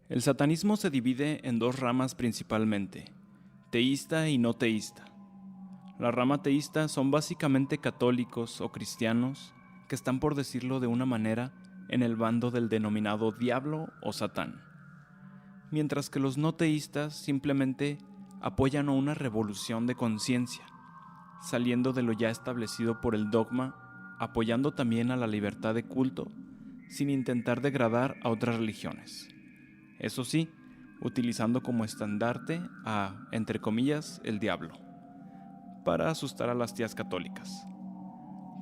El satanismo se divide en dos ramas principalmente, teísta y no teísta. La rama teísta son básicamente católicos o cristianos que están, por decirlo de una manera, en el bando del denominado diablo o satán. Mientras que los no teístas simplemente apoyan a una revolución de conciencia, saliendo de lo ya establecido por el dogma, apoyando también a la libertad de culto, sin intentar degradar a otras religiones. Eso sí, utilizando como estandarte a, entre comillas, el diablo, para asustar a las tías católicas.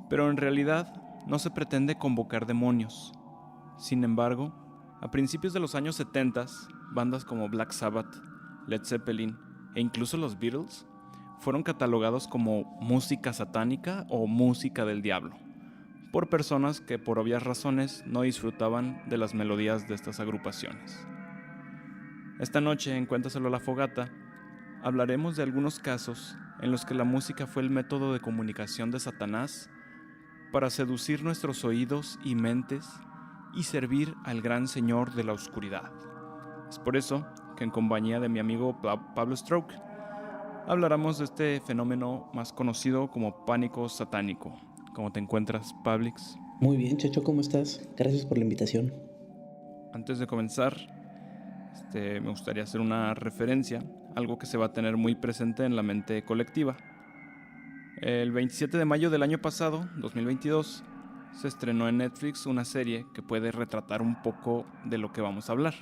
Pero en realidad no se pretende convocar demonios. Sin embargo, a principios de los años 70, bandas como Black Sabbath, Led Zeppelin e incluso los Beatles fueron catalogados como música satánica o música del diablo, por personas que por obvias razones no disfrutaban de las melodías de estas agrupaciones. Esta noche en Cuéntaselo a la Fogata hablaremos de algunos casos en los que la música fue el método de comunicación de Satanás para seducir nuestros oídos y mentes y servir al gran señor de la oscuridad. Es por eso que en compañía de mi amigo Pablo Stroke hablaremos de este fenómeno más conocido como pánico satánico. ¿Cómo te encuentras, Pablix? Muy bien, Checho, ¿cómo estás? Gracias por la invitación. Antes de comenzar, me gustaría hacer una referencia, algo que se va a tener muy presente en la mente colectiva. El 27 de mayo del año pasado, 2022, se estrenó en Netflix una serie que puede retratar un poco de lo que vamos a hablar,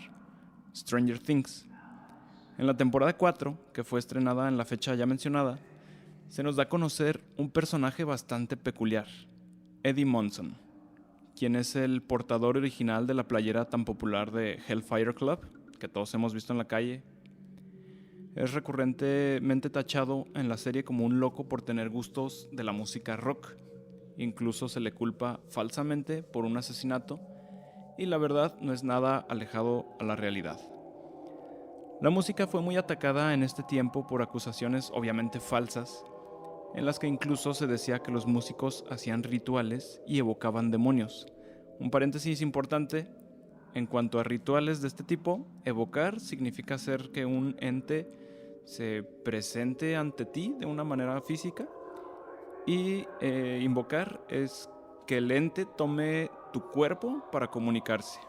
Stranger Things. En la temporada 4, que fue estrenada en la fecha ya mencionada, se nos da a conocer un personaje bastante peculiar, Eddie Munson, quien es el portador original de la playera tan popular de Hellfire Club, que todos hemos visto en la calle. Es recurrentemente tachado en la serie como un loco por tener gustos de la música rock. Incluso se le culpa falsamente por un asesinato, y la verdad no es nada alejado a la realidad. La música fue muy atacada en este tiempo por acusaciones obviamente falsas, en las que incluso se decía que los músicos hacían rituales y evocaban demonios. Un paréntesis importante: en cuanto a rituales de este tipo, evocar significa hacer que un ente se presente ante ti de una manera física, y invocar es que el ente tome tu cuerpo para comunicarse.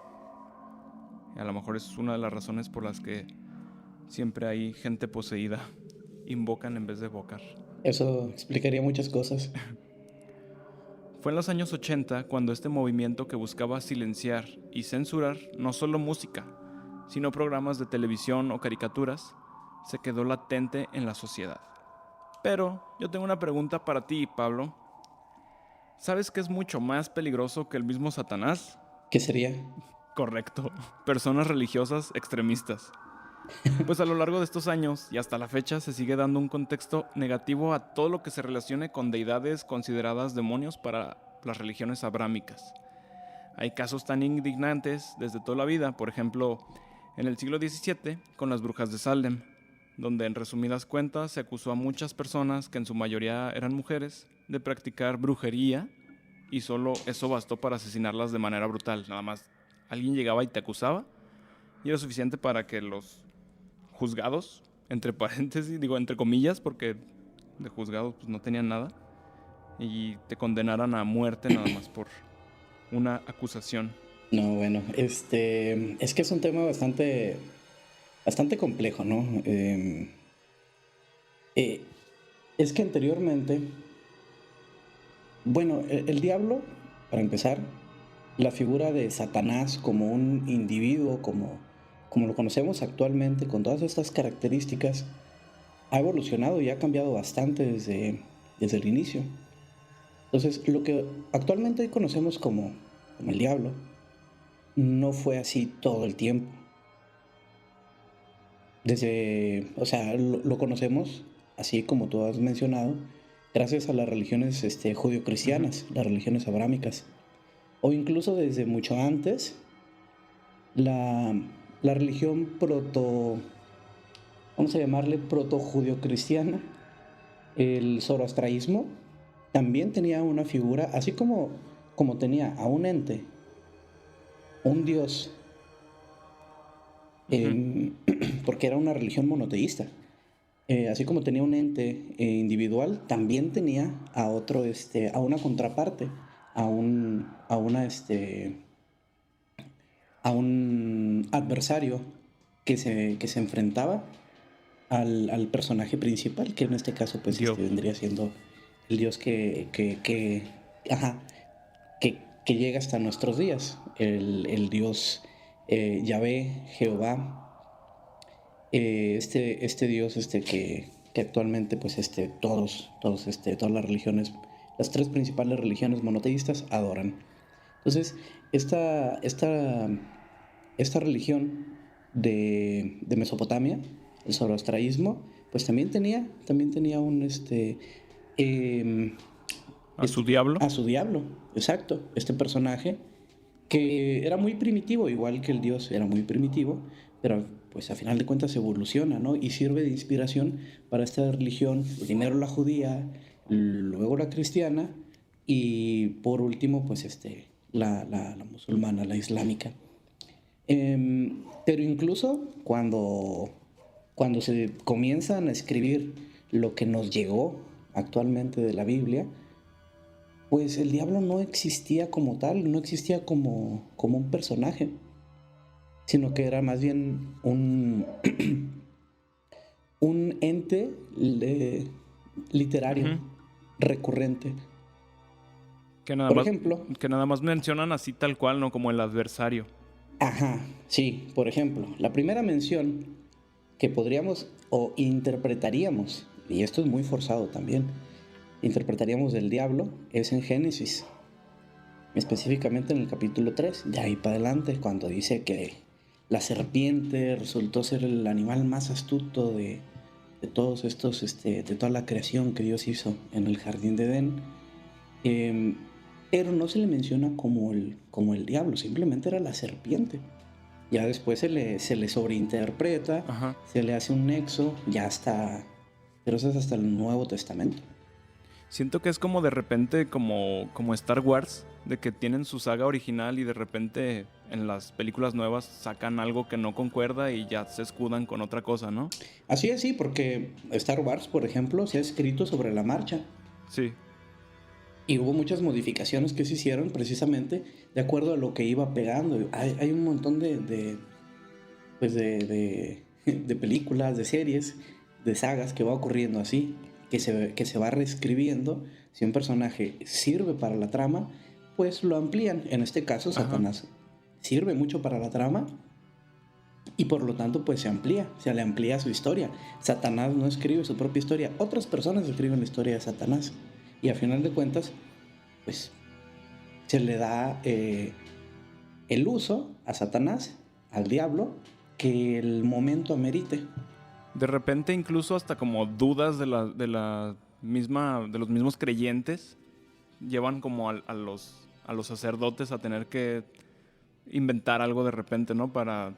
A lo mejor es una de las razones por las que siempre hay gente poseída. Invocan en vez de evocar. Eso explicaría muchas cosas. Fue en los años 80 cuando este movimiento, que buscaba silenciar y censurar no solo música, sino programas de televisión o caricaturas, se quedó latente en la sociedad. Pero yo tengo una pregunta para ti, Pablo. ¿Sabes qué es mucho más peligroso que el mismo Satanás? ¿Qué sería? Correcto, personas religiosas extremistas. Pues a lo largo de estos años y hasta la fecha se sigue dando un contexto negativo a todo lo que se relacione con deidades consideradas demonios para las religiones abrámicas. Hay casos tan indignantes desde toda la vida, por ejemplo, en el siglo XVII con las brujas de Salem, donde en resumidas cuentas se acusó a muchas personas, que en su mayoría eran mujeres, de practicar brujería, y solo eso bastó para asesinarlas de manera brutal. Nada más alguien llegaba y te acusaba, y era suficiente para que los juzgados, entre paréntesis, digo entre comillas, porque de juzgados pues no tenían nada, y te condenaran a muerte nada más por una acusación. No, bueno, es que es un tema bastante complejo, ¿no? Eh, es que anteriormente, bueno, el diablo, para empezar, la figura de Satanás como un individuo, como lo conocemos actualmente, con todas estas características, ha evolucionado y ha cambiado bastante desde el inicio. Entonces, lo que actualmente hoy conocemos como el diablo, no fue así todo el tiempo. O sea, lo conocemos, así como tú has mencionado, gracias a las religiones judio-cristianas, las religiones abrámicas. O incluso desde mucho antes, la, la religión vamos a llamarle proto-judio-cristiana, el zoroastraísmo, también tenía una figura, así como tenía a un ente, un dios Ujú. porque era una religión monoteísta. Así como tenía un ente individual, también tenía a otro, a una contraparte, a un adversario que se enfrentaba al personaje principal, que en este caso pues Dios. vendría siendo el dios ajá, que llega hasta nuestros días, el dios Yahvé, Jehová, este dios que actualmente pues todas las religiones, las tres principales religiones monoteístas adoran. Entonces, esta, esta, esta religión de Mesopotamia, el zoroastraísmo, pues también tenía eh, A su diablo. a su diablo, exacto, este personaje que era muy primitivo, igual que el dios era muy primitivo, pero pues a final de cuentas evoluciona, ¿no? Y sirve de inspiración para esta religión, primero la judía, luego la cristiana y por último pues la musulmana, la islámica. Pero incluso cuando se comienzan a escribir lo que nos llegó actualmente de la Biblia, pues el diablo no existía como tal, no existía como un personaje, sino que era más bien un ente literario Ujú. recurrente. Que nada Por más, ejemplo, que nada más mencionan así tal cual, ¿no? Como el adversario. ajá, sí, por ejemplo, la primera mención que podríamos o interpretaríamos, y esto es muy forzado también, interpretaríamos del diablo es en Génesis, específicamente en el capítulo 3 de ahí para adelante, cuando dice que la serpiente resultó ser el animal más astuto de todos estos, de toda la creación que Dios hizo en el jardín de Edén, eh, pero no se le menciona como el diablo, simplemente era la serpiente. Ya después se le sobreinterpreta, Ajá. se le hace un nexo, ya está, pero eso es hasta el Nuevo Testamento. Siento que es como de repente como Star Wars, de que tienen su saga original y de repente en las películas nuevas sacan algo que no concuerda y ya se escudan con otra cosa, ¿no? Así es, sí, porque Star Wars, por ejemplo, se ha escrito sobre la marcha Sí. y hubo muchas modificaciones que se hicieron precisamente de acuerdo a lo que iba pegando. Hay un montón pues de películas, de series, de sagas que va ocurriendo así, que se va reescribiendo. Si un personaje sirve para la trama, pues lo amplían. En este caso, Ajá. Satanás sirve mucho para la trama y por lo tanto pues se le amplía su historia. Satanás no escribe su propia historia, otras personas escriben la historia de Satanás y a final de cuentas pues se le da el uso a Satanás, al diablo, que el momento amerite. De repente incluso hasta como dudas de la misma, de los mismos creyentes llevan como a los sacerdotes a tener que inventar algo de repente, ¿no? Para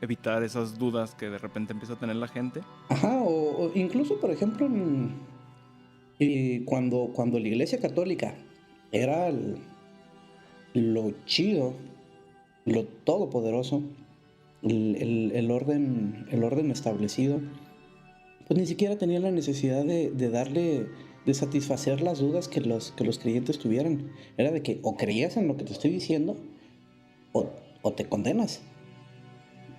evitar esas dudas que de repente empieza a tener la gente. Ajá, o incluso por ejemplo cuando la Iglesia Católica era lo chido, lo todopoderoso, el orden establecido, pues ni siquiera tenía la necesidad de satisfacer las dudas que los creyentes tuvieran. Era de que o creías en lo que te estoy diciendo o, o te condenas.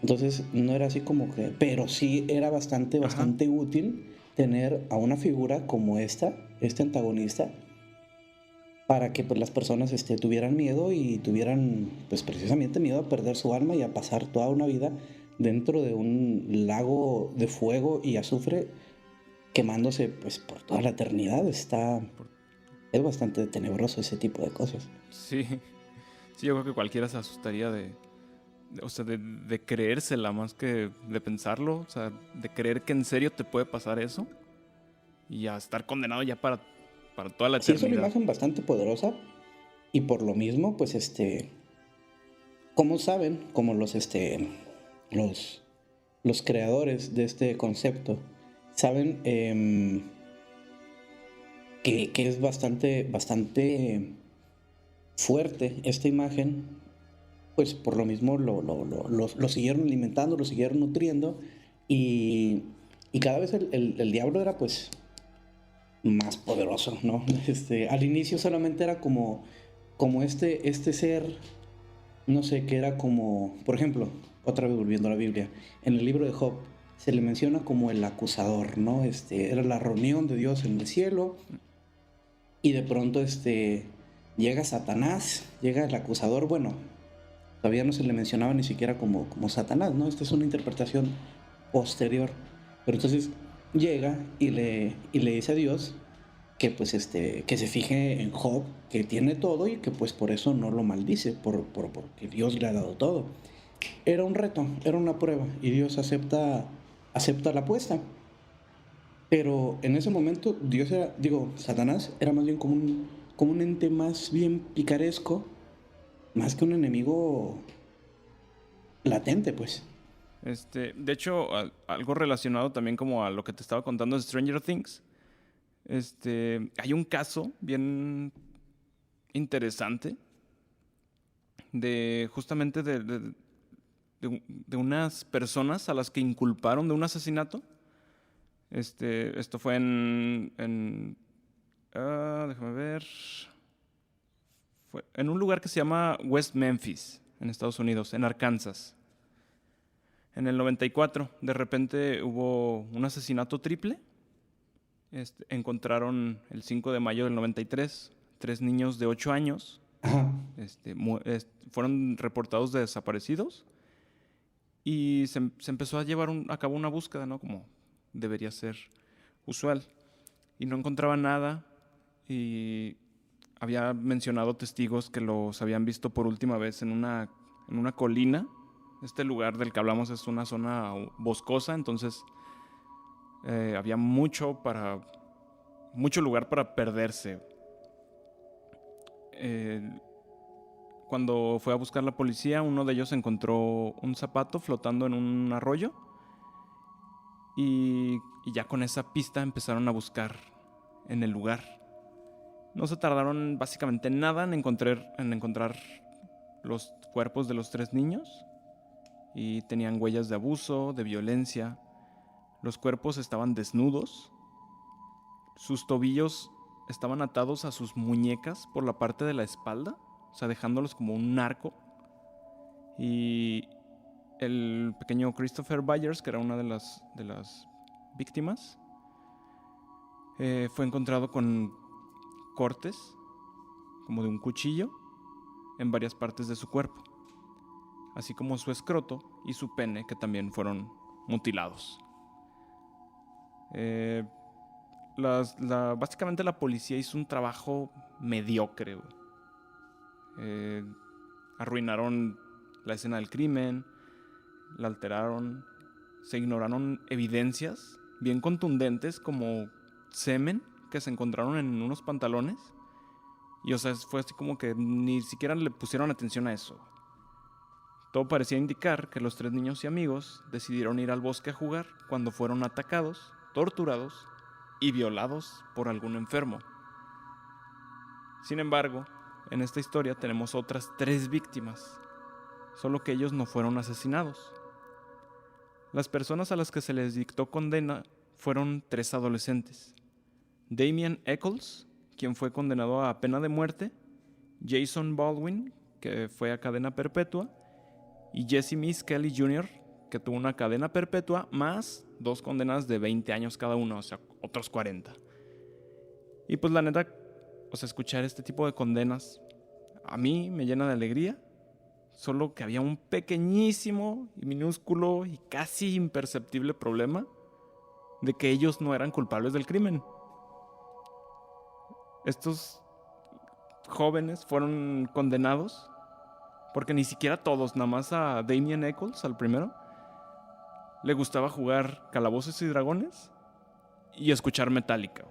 Entonces no era así como que, pero sí era Ajá. bastante útil tener a una figura como este antagonista, para que pues, las personas tuvieran miedo y tuvieran pues precisamente miedo a perder su alma y a pasar toda una vida dentro de un lago de fuego y azufre quemándose pues por toda la eternidad. Por- Es bastante tenebroso ese tipo de cosas. Sí. Sí, yo creo que cualquiera se asustaría o sea, de creérsela más que de pensarlo. O sea, de creer que en serio te puede pasar eso y a estar condenado ya para toda la Sí, es una eternidad. imagen bastante poderosa y por lo mismo pues como saben, como los, los creadores de este concepto saben que es bastante fuerte esta imagen, pues por lo mismo lo siguieron alimentando, lo siguieron nutriendo y, y cada vez el diablo era pues más poderoso, ¿no? Al inicio solamente era como este ser, no sé, que era como, por ejemplo, otra vez volviendo a la Biblia, en el libro de Job se le menciona como el acusador, ¿no? Era la reunión de Dios en el cielo y de pronto llega Satanás, llega el acusador, bueno, todavía no se le mencionaba ni siquiera como Satanás, ¿no? Esta es una interpretación posterior. Pero entonces llega y le dice a Dios que pues que se fije en Job, que tiene todo y que pues por eso no lo maldice, porque Dios le ha dado todo. Era un reto, era una prueba y Dios acepta la apuesta. Pero en ese momento Dios era, digo, Satanás era más bien como un ente más bien picaresco, más que un enemigo latente, pues. De hecho, algo relacionado también como a lo que te estaba contando de Stranger Things. Hay un caso bien interesante de justamente de unas personas a las que inculparon de un asesinato. Esto fue déjame ver. Fue en un lugar que se llama West Memphis, en Estados Unidos, en Arkansas. En el 94, de repente hubo un asesinato triple. Encontraron el 5 de mayo del 93 tres niños de 8 años. Ajá. Fueron reportados de desaparecidos y se empezó a llevar a cabo una búsqueda, ¿no? Como debería ser usual. Y no encontraban nada y había mencionado testigos que los habían visto por última vez en una colina. Este lugar del que hablamos es una zona boscosa, entonces había mucho lugar para perderse. Cuando fue a buscar la policía, uno de ellos encontró un zapato flotando en un arroyo y ya con esa pista empezaron a buscar en el lugar. No se tardaron básicamente nada en encontrar los cuerpos de los 3 niños y tenían huellas de abuso, de violencia. Los cuerpos estaban desnudos. Sus tobillos estaban atados a sus muñecas por la parte de la espalda, o sea, dejándolos como un narco. Y el pequeño Christopher Byers, que era una de las víctimas, fue encontrado con cortes, como de un cuchillo, en varias partes de su cuerpo, así como su escroto y su pene, que también fueron mutilados. Básicamente la policía hizo un trabajo mediocre. Arruinaron la escena del crimen, la alteraron, se ignoraron evidencias bien contundentes como semen que se encontraron en unos pantalones. Y o sea, fue así como que ni siquiera le pusieron atención a eso. Todo parecía indicar que los 3 niños y amigos decidieron ir al bosque a jugar cuando fueron atacados, torturados y violados por algún enfermo. Sin embargo, en esta historia tenemos otras 3 víctimas, solo que ellos no fueron asesinados. Las personas a las que se les dictó condena fueron 3 adolescentes: Damien Eccles, quien fue condenado a pena de muerte; Jason Baldwin, que fue a cadena perpetua; y Jesse Miss Kelly Jr., que tuvo una cadena perpetua más 2 condenas de 20 años cada uno, o sea, otros 40. Y pues la neta, o sea, escuchar este tipo de condenas a mí me llena de alegría, solo que había un pequeñísimo y minúsculo y casi imperceptible problema de que ellos no eran culpables del crimen. Estos jóvenes fueron condenados porque ni siquiera todos, nada más a Damien Eccles, al primero, le gustaba jugar Calabozos y Dragones y escuchar Metallica.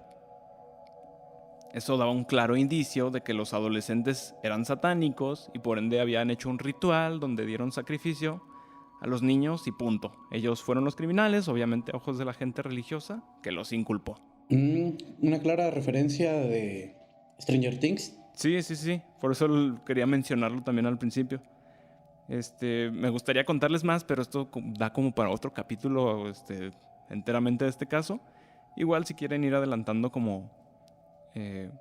Eso daba un claro indicio de que los adolescentes eran satánicos y por ende habían hecho un ritual donde dieron sacrificio a los niños y punto. Ellos fueron los criminales, obviamente a ojos de la gente religiosa, que los inculpó. Una clara referencia de Stranger Things. Sí. Por eso quería mencionarlo también al principio. Me gustaría contarles más, pero esto da como para otro capítulo enteramente de este caso. Igual si quieren ir adelantando como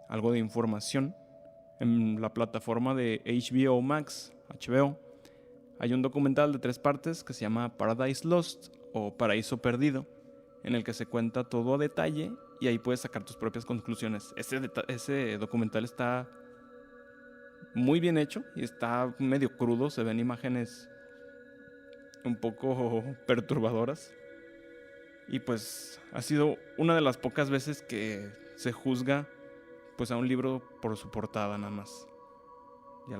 algo de información, en la plataforma de HBO Max, HBO, hay un documental de 3 partes que se llama Paradise Lost o Paraíso Perdido, en el que se cuenta todo a detalle y ahí puedes sacar tus propias conclusiones. Ese documental está muy bien hecho y está medio crudo, se ven imágenes un poco perturbadoras. Y pues ha sido una de las pocas veces que se juzga pues a un libro por su portada nada más. Ya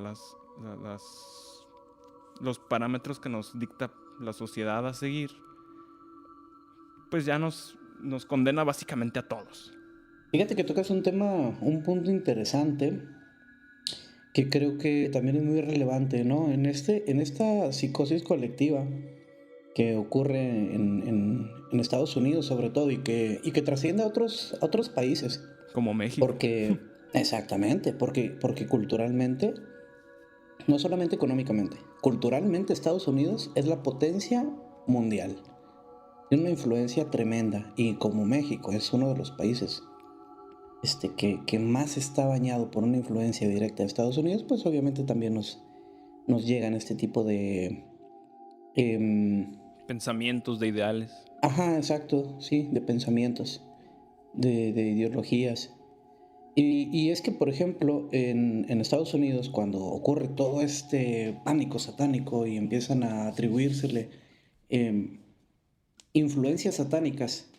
los parámetros que nos dicta la sociedad a seguir, pues ya nos condena básicamente a todos. Fíjate que tocas un punto interesante que creo que también es muy relevante, ¿no? En esta psicosis colectiva que ocurre en Estados Unidos sobre todo y que trasciende a otros países. Como México. Exactamente, porque culturalmente, no solamente económicamente, culturalmente Estados Unidos es la potencia mundial. Tiene una influencia tremenda y como México es uno de los países que más está bañado por una influencia directa de Estados Unidos, pues obviamente también nos llegan este tipo de... pensamientos, de ideales. Ajá, exacto, sí, de pensamientos, de ideologías. Y es que, por ejemplo, en Estados Unidos, cuando ocurre todo este pánico satánico y empiezan a atribuírsele influencias satánicas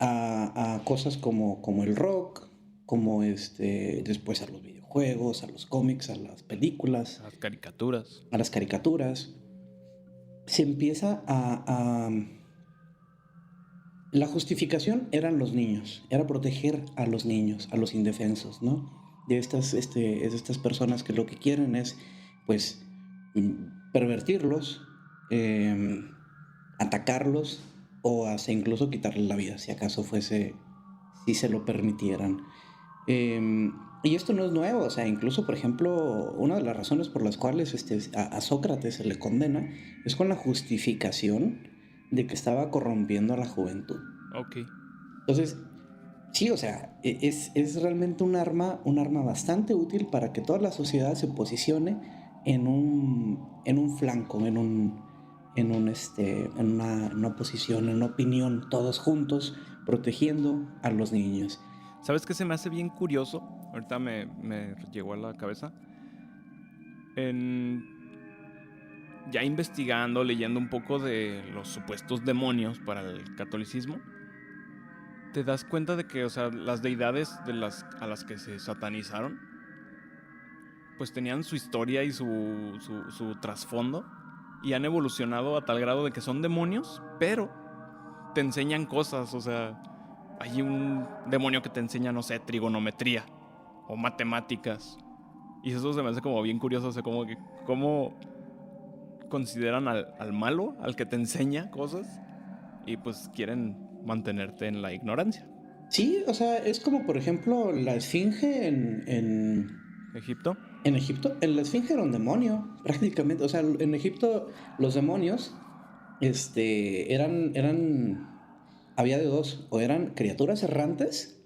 a cosas como el rock, como después a los videojuegos, a los cómics, a las películas, a las caricaturas. A las caricaturas, se empieza la justificación eran los niños, era proteger a los niños, a los indefensos, ¿no? De estas personas que lo que quieren es, pues, pervertirlos, atacarlos o hasta incluso quitarles la vida, si acaso si se lo permitieran. Y esto no es nuevo, o sea, incluso, por ejemplo, una de las razones por las cuales a Sócrates se le condena es con la justificación de que estaba corrompiendo a la juventud. Ok. Entonces, sí, o sea, es realmente un arma bastante útil para que toda la sociedad se posicione en un flanco, en una posición, en una opinión, todos juntos, protegiendo a los niños. ¿Sabes qué se me hace bien curioso? Ahorita me llegó a la cabeza. Ya investigando, leyendo un poco de los supuestos demonios para el catolicismo, te das cuenta de que, o sea, las deidades a las que se satanizaron, pues tenían su historia y su trasfondo, y han evolucionado a tal grado de que son demonios, pero te enseñan cosas, o sea, hay un demonio que te enseña, no sé, trigonometría o matemáticas, y eso se me hace como bien curioso, o sea, como que cómo consideran al malo, al que te enseña cosas, y pues quieren mantenerte en la ignorancia. Sí, o sea, es como por ejemplo la esfinge en ¿Egipto? En Egipto, en la esfinge era un demonio, prácticamente. O sea, en Egipto los demonios había de dos, o eran criaturas errantes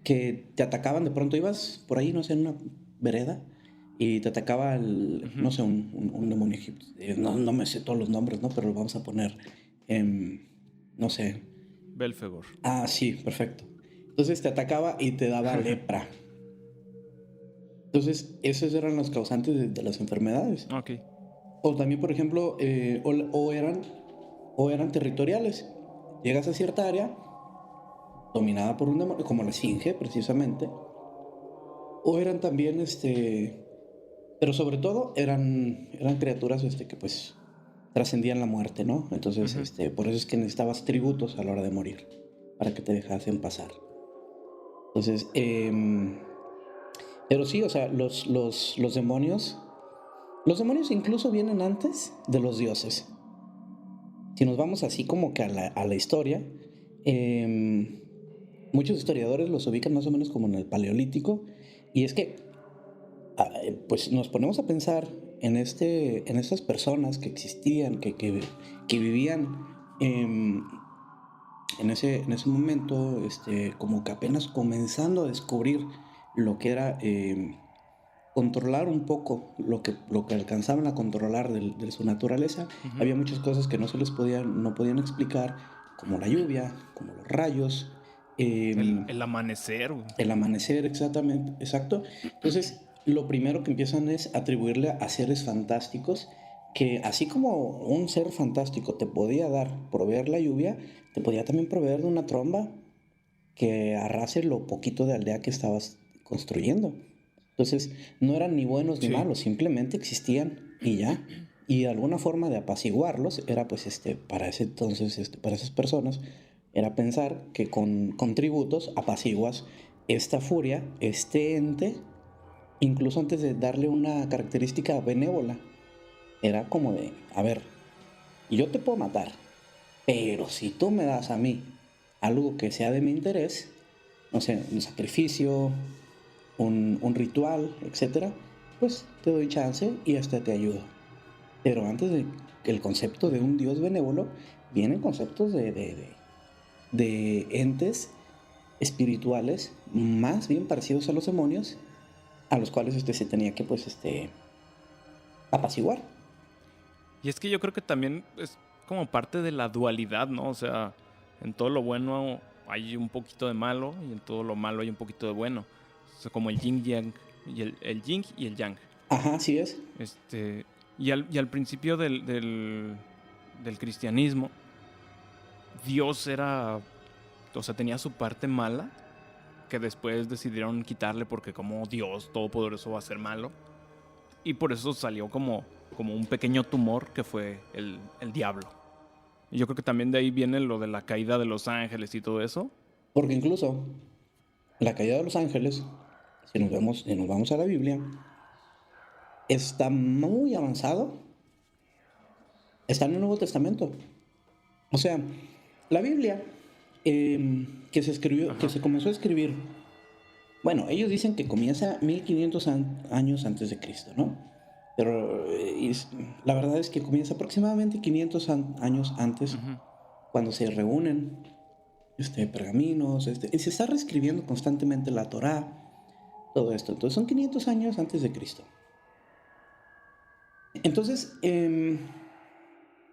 que te atacaban, de pronto ibas por ahí, no sé, en una vereda y te atacaba no sé, un demonio egipcio. No me sé todos los nombres, ¿no? Pero lo vamos a poner, no sé. Belfegor. Ah, sí, perfecto. Entonces te atacaba y te daba lepra. Entonces, esos eran los causantes de las enfermedades. Ok. O también, por ejemplo, o eran territoriales. Llegas a cierta área dominada por un demonio, como la esfinge, precisamente. O eran también, pero sobre todo eran criaturas que pues trascendían la muerte, ¿no? Entonces, por eso es que necesitabas tributos a la hora de morir, para que te dejasen pasar. Entonces, pero sí, o sea, los demonios incluso vienen antes de los dioses. Si nos vamos así como que a la historia, muchos historiadores los ubican más o menos como en el Paleolítico, y es que pues nos ponemos a pensar en estas personas que existían, que vivían en ese momento, como que apenas comenzando a descubrir lo que era controlar un poco lo que alcanzaban a controlar de su naturaleza. Ujú. Había muchas cosas que no podían explicar, como la lluvia, como los rayos, El amanecer, güey. el amanecer, exactamente, exacto. Entonces, lo primero que empiezan es atribuirle a seres fantásticos que, así como un ser fantástico te podía proveer la lluvia, te podía también proveer de una tromba que arrase lo poquito de aldea que estabas construyendo. Entonces, no eran ni buenos ni Sí. malos, simplemente existían y ya. Y alguna forma de apaciguarlos era, pues, para ese entonces, para esas personas, era pensar que con tributos apaciguas esta furia, este ente, incluso antes de darle una característica benévola. Era como de, a ver, yo te puedo matar, pero si tú me das a mí algo que sea de mi interés, no sé, un sacrificio, un ritual, etcétera, pues te doy chance y hasta te ayudo. Pero antes de el concepto de un dios benévolo, vienen conceptos de entes espirituales más bien parecidos a los demonios, a los cuales se tenía que, pues, apaciguar. Y es que yo creo que también es como parte de la dualidad, ¿no? O sea, en todo lo bueno hay un poquito de malo y en todo lo malo hay un poquito de bueno. O sea, como el yin yang y el yin y el yang. Ajá, así es. Y al principio del cristianismo, Dios era, o sea, tenía su parte mala que después decidieron quitarle porque como Dios todopoderoso va a ser malo. Y por eso salió como un pequeño tumor que fue el diablo. Y yo creo que también de ahí viene lo de la caída de los ángeles y todo eso. Porque incluso la caída de los ángeles, si nos vamos a la Biblia, está muy avanzado. Está en el Nuevo Testamento. O sea, la Biblia que se escribió, que Ajá. se comenzó a escribir. Bueno, ellos dicen que comienza 1500 años antes de Cristo, ¿no? Pero la verdad es que comienza aproximadamente 500 años antes, Uh-huh. cuando se reúnen pergaminos, y se está reescribiendo constantemente la Torá, todo esto. Entonces son 500 años antes de Cristo. Entonces,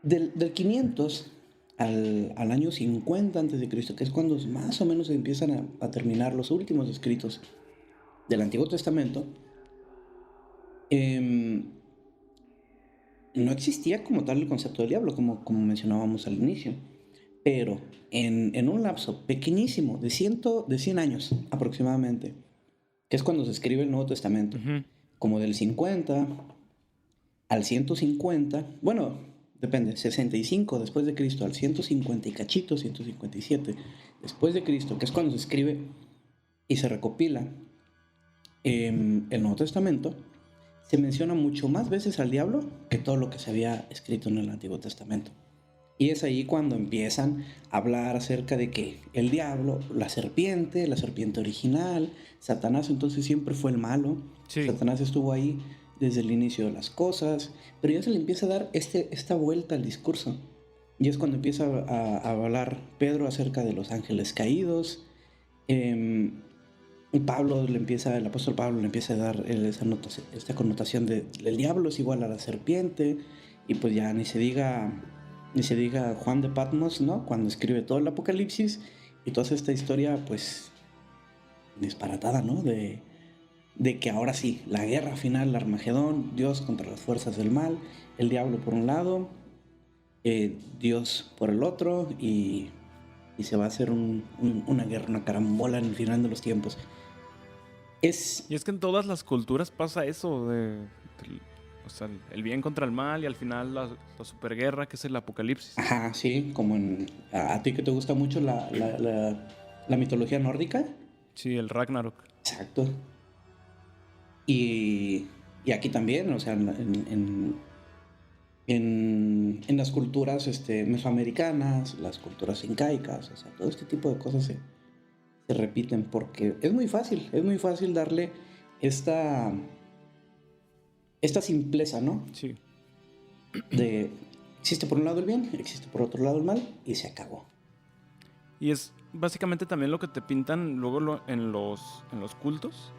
del 500 al año 50 antes de Cristo, que es cuando más o menos se empiezan a terminar los últimos escritos del Antiguo Testamento, no existía como tal el concepto del diablo, como mencionábamos al inicio. Pero en un lapso pequeñísimo de 100 años aproximadamente, que es cuando se escribe el Nuevo Testamento, Uh-huh. como del 50 al 150, bueno, depende, 65 después de Cristo al 150 y cachito, 157 después de Cristo, que es cuando se escribe y se recopila el Nuevo Testamento, se menciona mucho más veces al diablo que todo lo que se había escrito en el Antiguo Testamento. Y es ahí cuando empiezan a hablar acerca de que el diablo, la serpiente original, Satanás entonces siempre fue el malo. Sí. Satanás estuvo ahí desde el inicio de las cosas, pero ya se le empieza a dar esta vuelta al discurso. Y es cuando empieza a hablar Pedro acerca de los ángeles caídos. El apóstol Pablo le empieza a dar esta connotación del diablo es igual a la serpiente. Y pues ya ni se diga Juan de Patmos, ¿no? Cuando escribe todo el Apocalipsis y toda esta historia, pues, disparatada, ¿no? De que ahora sí, la guerra final, el Armagedón, Dios contra las fuerzas del mal, el diablo por un lado, Dios por el otro, y se va a hacer una guerra, una carambola en el final de los tiempos. Y es que en todas las culturas pasa eso, o sea, el bien contra el mal y al final la superguerra, que es el apocalipsis. Ajá, sí, como a ti que te gusta mucho la mitología nórdica. Sí, el Ragnarok. Exacto. Y aquí también, o sea, en las culturas mesoamericanas, las culturas incaicas, o sea, todo este tipo de cosas se repiten porque es muy fácil darle esta esta simpleza, ¿no? Sí. De existe por un lado el bien, existe por otro lado el mal y se acabó. Y es básicamente también lo que te pintan luego en los cultos.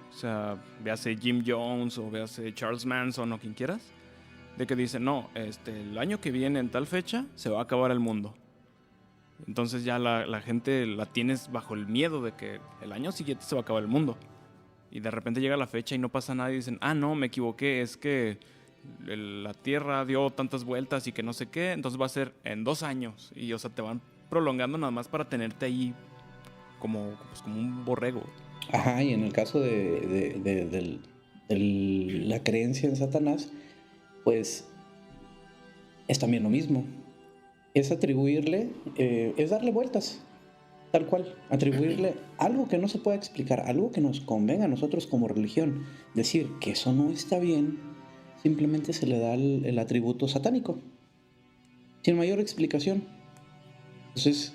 O sea, véase Jim Jones o véase Charles Manson o quien quieras. De que dicen, no, el año que viene en tal fecha se va a acabar el mundo. Entonces ya la gente la tienes bajo el miedo de que el año siguiente se va a acabar el mundo. Y de repente llega la fecha y no pasa nada y dicen, ah, no, me equivoqué, es que la Tierra dio tantas vueltas y que no sé qué, entonces va a ser en 2 años. Y, o sea, te van prolongando nada más para tenerte ahí como un borrego. Ajá, y en el caso de la creencia en Satanás, pues es también lo mismo. Es atribuirle, es darle vueltas, tal cual, atribuirle algo que no se pueda explicar, algo que nos convenga a nosotros como religión. Decir que eso no está bien, simplemente se le da el atributo satánico, sin mayor explicación. Entonces,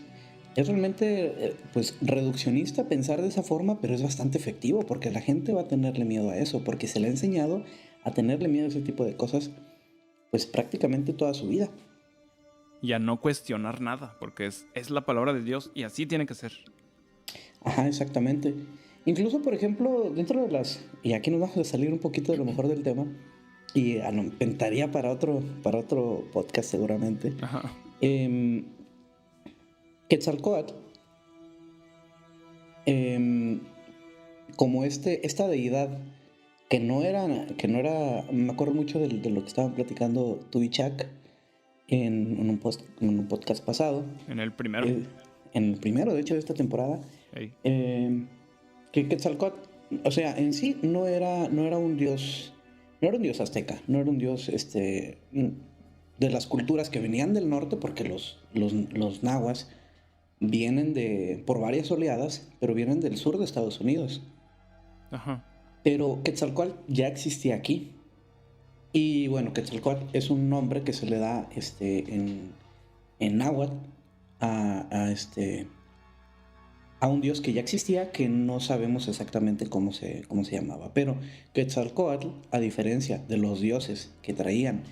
es realmente pues reduccionista pensar de esa forma, pero es bastante efectivo porque la gente va a tenerle miedo a eso, porque se le ha enseñado a tenerle miedo a ese tipo de cosas pues prácticamente toda su vida. Y a no cuestionar nada, porque es la palabra de Dios y así tiene que ser. Ajá, exactamente. Incluso, por ejemplo, dentro de las... Y aquí nos vamos a salir un poquito de lo mejor del tema, y inventaría para otro podcast seguramente. Ajá. Quetzalcóatl, como esta deidad que no era, me acuerdo mucho de lo que estaban platicando tú y Chuck en un podcast pasado. En el primero. En el primero, de hecho, de esta temporada. Hey. Que Quetzalcóatl, o sea, en sí no era un dios, no era un dios azteca, no era un dios de las culturas que venían del norte, porque los nahuas vienen por varias oleadas, pero vienen del sur de Estados Unidos. Ajá. Pero Quetzalcóatl ya existía aquí. Y bueno, Quetzalcóatl es un nombre que se le da en náhuatl a un dios que ya existía, que no sabemos exactamente cómo se llamaba. Pero Quetzalcóatl, a diferencia de los dioses que traían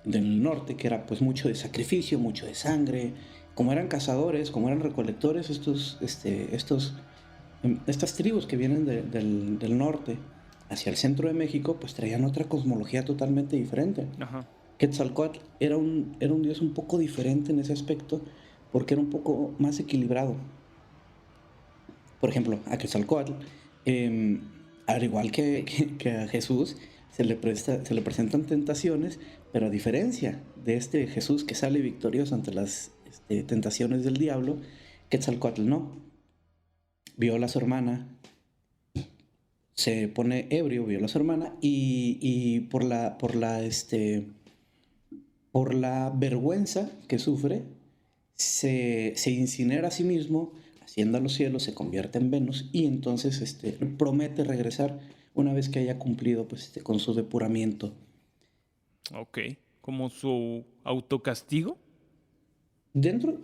del norte, que era pues mucho de sacrificio, mucho de sangre, como eran cazadores, como eran recolectores, estas tribus que vienen del norte hacia el centro de México, pues traían otra cosmología totalmente diferente. Ajá. Quetzalcóatl era un dios un poco diferente en ese aspecto, porque era un poco más equilibrado. Por ejemplo, a Quetzalcóatl, al igual que a Jesús, se le presentan tentaciones, pero a diferencia de este Jesús que sale victorioso ante las tentaciones del diablo, Quetzalcóatl no. Viola a su hermana, se pone ebrio, viola a su hermana y por la vergüenza que sufre, se incinera a sí mismo, asciende a los cielos, se convierte en Venus y entonces promete regresar una vez que haya cumplido pues, con su depuramiento. Ok. ¿Como su autocastigo?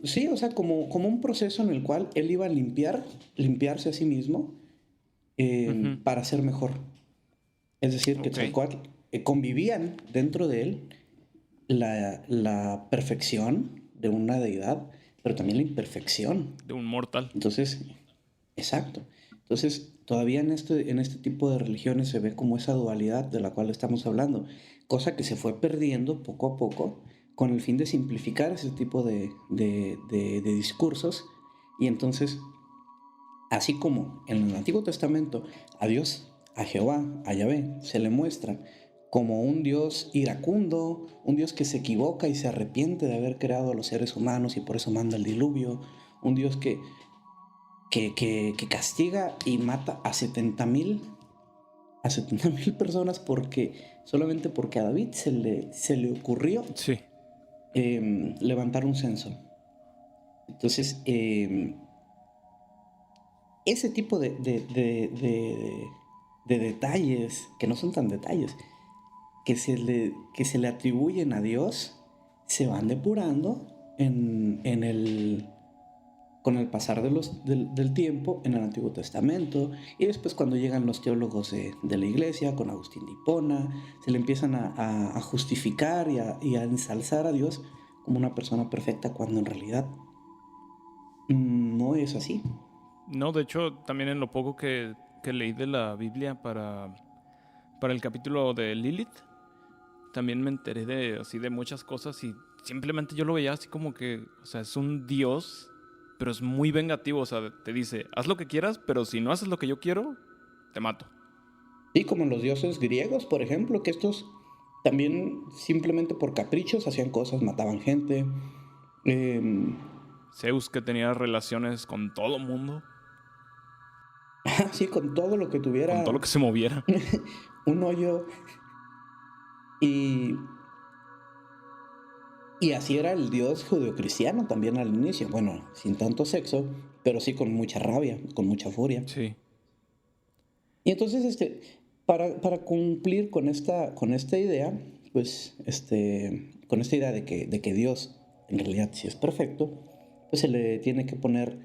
Sí, o sea, como un proceso en el cual él iba a limpiarse a sí mismo para ser mejor. Es decir, que Quetzalcóatl convivían dentro de él la perfección de una deidad, pero también la imperfección de un mortal. Entonces, exacto. Entonces, todavía en este tipo de religiones se ve como esa dualidad de la cual estamos hablando, cosa que se fue perdiendo poco a poco con el fin de simplificar ese tipo de discursos. Y entonces, así como en el Antiguo Testamento a Dios, a Jehová, a Yahvé, se le muestra como un Dios iracundo, un Dios que se equivoca y se arrepiente de haber creado a los seres humanos y por eso manda el diluvio, un Dios que castiga y mata a 70,000 personas solamente porque a David se le ocurrió sí. Levantar un censo. Entonces, ese tipo de detalles, que no son tan detalles, que se le atribuyen a Dios, se van depurando en el con el pasar del tiempo en el Antiguo Testamento, y después cuando llegan los teólogos de la iglesia, con Agustín de Hipona, se le empiezan a justificar y a ensalzar a Dios como una persona perfecta, cuando en realidad no es así. No, de hecho, también en lo poco que leí de la Biblia para el capítulo de Lilith, también me enteré de muchas cosas y simplemente yo lo veía así como que, o sea, es un dios, pero es muy vengativo, o sea, te dice, haz lo que quieras, pero si no haces lo que yo quiero, te mato. Y como los dioses griegos, por ejemplo, que estos también simplemente por caprichos hacían cosas, mataban gente. Eh, Zeus que tenía relaciones con todo mundo, sí, con todo lo que con todo lo tuviera que se moviera. un hoyo. Y, y así era el dios judeocristiano también al inicio. Bueno, sin tanto sexo, pero sí con mucha rabia, con mucha furia. Sí. Y entonces, para cumplir con esta idea, pues, con esta idea de que Dios en realidad sí es perfecto, pues se le tiene que poner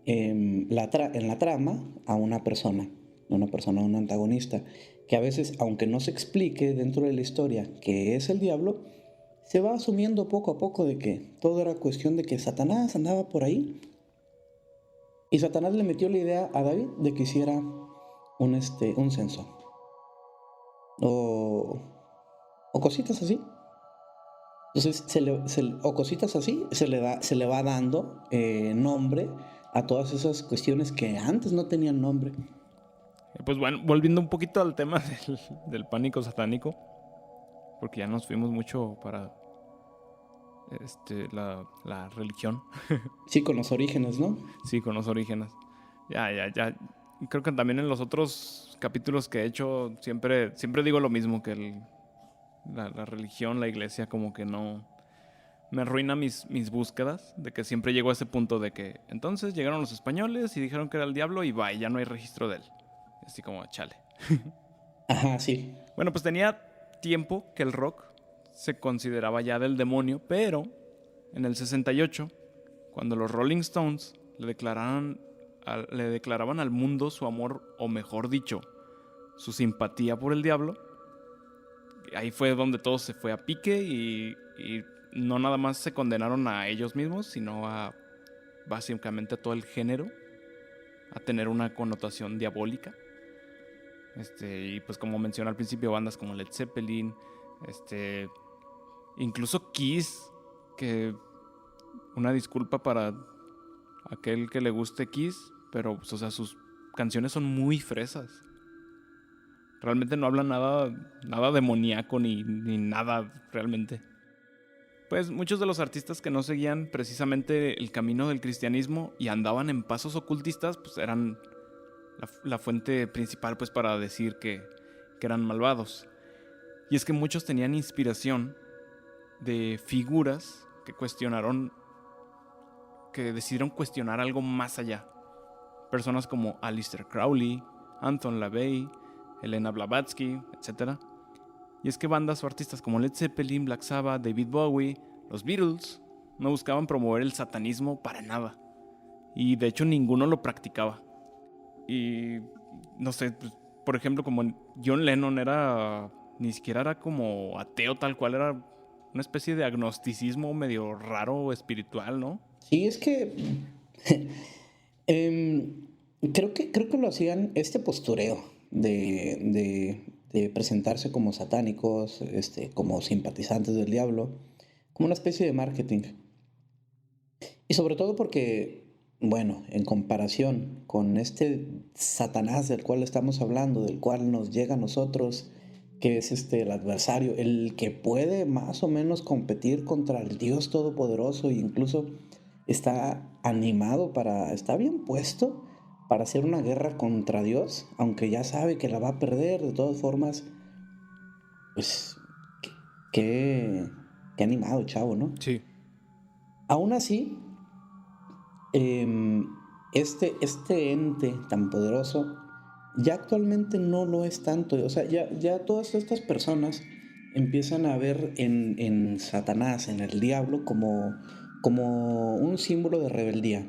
en la trama a una persona, un antagonista, que a veces, aunque no se explique dentro de la historia que es el diablo, se va asumiendo poco a poco de que todo era cuestión de que Satanás andaba por ahí, y Satanás le metió la idea a David de que hiciera un censo. O, o cositas así. Entonces, o cositas así, se le va dando nombre a todas esas cuestiones que antes no tenían nombre. Pues bueno, volviendo un poquito al tema del pánico satánico, porque ya nos fuimos mucho para la religión. Sí, con los orígenes, ¿no? Sí, con los orígenes. Ya. Creo que también en los otros capítulos que he hecho siempre digo lo mismo, que la religión, la iglesia como que no... Me arruina mis búsquedas, de que siempre llego a ese punto de que entonces llegaron los españoles y dijeron que era el diablo y va, y ya no hay registro de él. Así como, chale. Ajá, sí. Bueno, pues tenía tiempo que el rock se consideraba ya del demonio, pero en el 68, cuando los Rolling Stones le declaraban al mundo su amor, o mejor dicho, su simpatía por el diablo, ahí fue donde todo se fue a pique y no nada más se condenaron a ellos mismos, sino a básicamente a todo el género a tener una connotación diabólica. Y pues como mencioné al principio, bandas como Led Zeppelin, incluso Kiss, que una disculpa para aquel que le guste Kiss, pero pues, o sea, sus canciones son muy fresas. Realmente no hablan nada demoníaco ni nada realmente. Pues muchos de los artistas que no seguían precisamente el camino del cristianismo y andaban en pasos ocultistas, pues eran la fuente principal pues para decir que eran malvados. Y es que muchos tenían inspiración de figuras que decidieron cuestionar algo más allá. Personas como Aleister Crowley, Anton LaVey, Elena Blavatsky, etc. Y es que bandas o artistas como Led Zeppelin, Black Sabbath, David Bowie, los Beatles, no buscaban promover el satanismo para nada. Y de hecho ninguno lo practicaba. Y no sé, pues, por ejemplo, como John Lennon ni siquiera era como ateo tal cual, era una especie de agnosticismo medio raro o espiritual, ¿no? Sí, es que em, creo que lo hacían este postureo de presentarse como satánicos, como simpatizantes del diablo, como una especie de marketing. Y sobre todo porque, bueno, en comparación con este Satanás del cual estamos hablando, del cual nos llega a nosotros, que es el adversario, el que puede más o menos competir contra el Dios Todopoderoso, e incluso está bien puesto para hacer una guerra contra Dios, aunque ya sabe que la va a perder. De todas formas, pues qué, qué animado, chavo, ¿no? Sí. Aún así, eh, este ente tan poderoso ya actualmente no lo es tanto. O sea, ya todas estas personas empiezan a ver en Satanás, en el diablo, como un símbolo de rebeldía.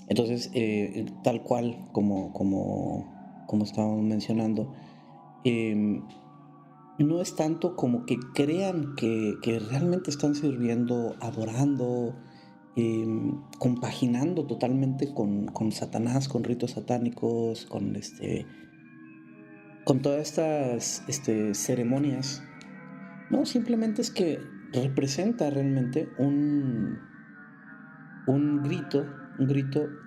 Entonces, tal cual como estábamos mencionando, eh, no es tanto como que crean que realmente están sirviendo, adorando, compaginando totalmente con Satanás, con ritos satánicos, con todas estas ceremonias. No, simplemente es que representa realmente un grito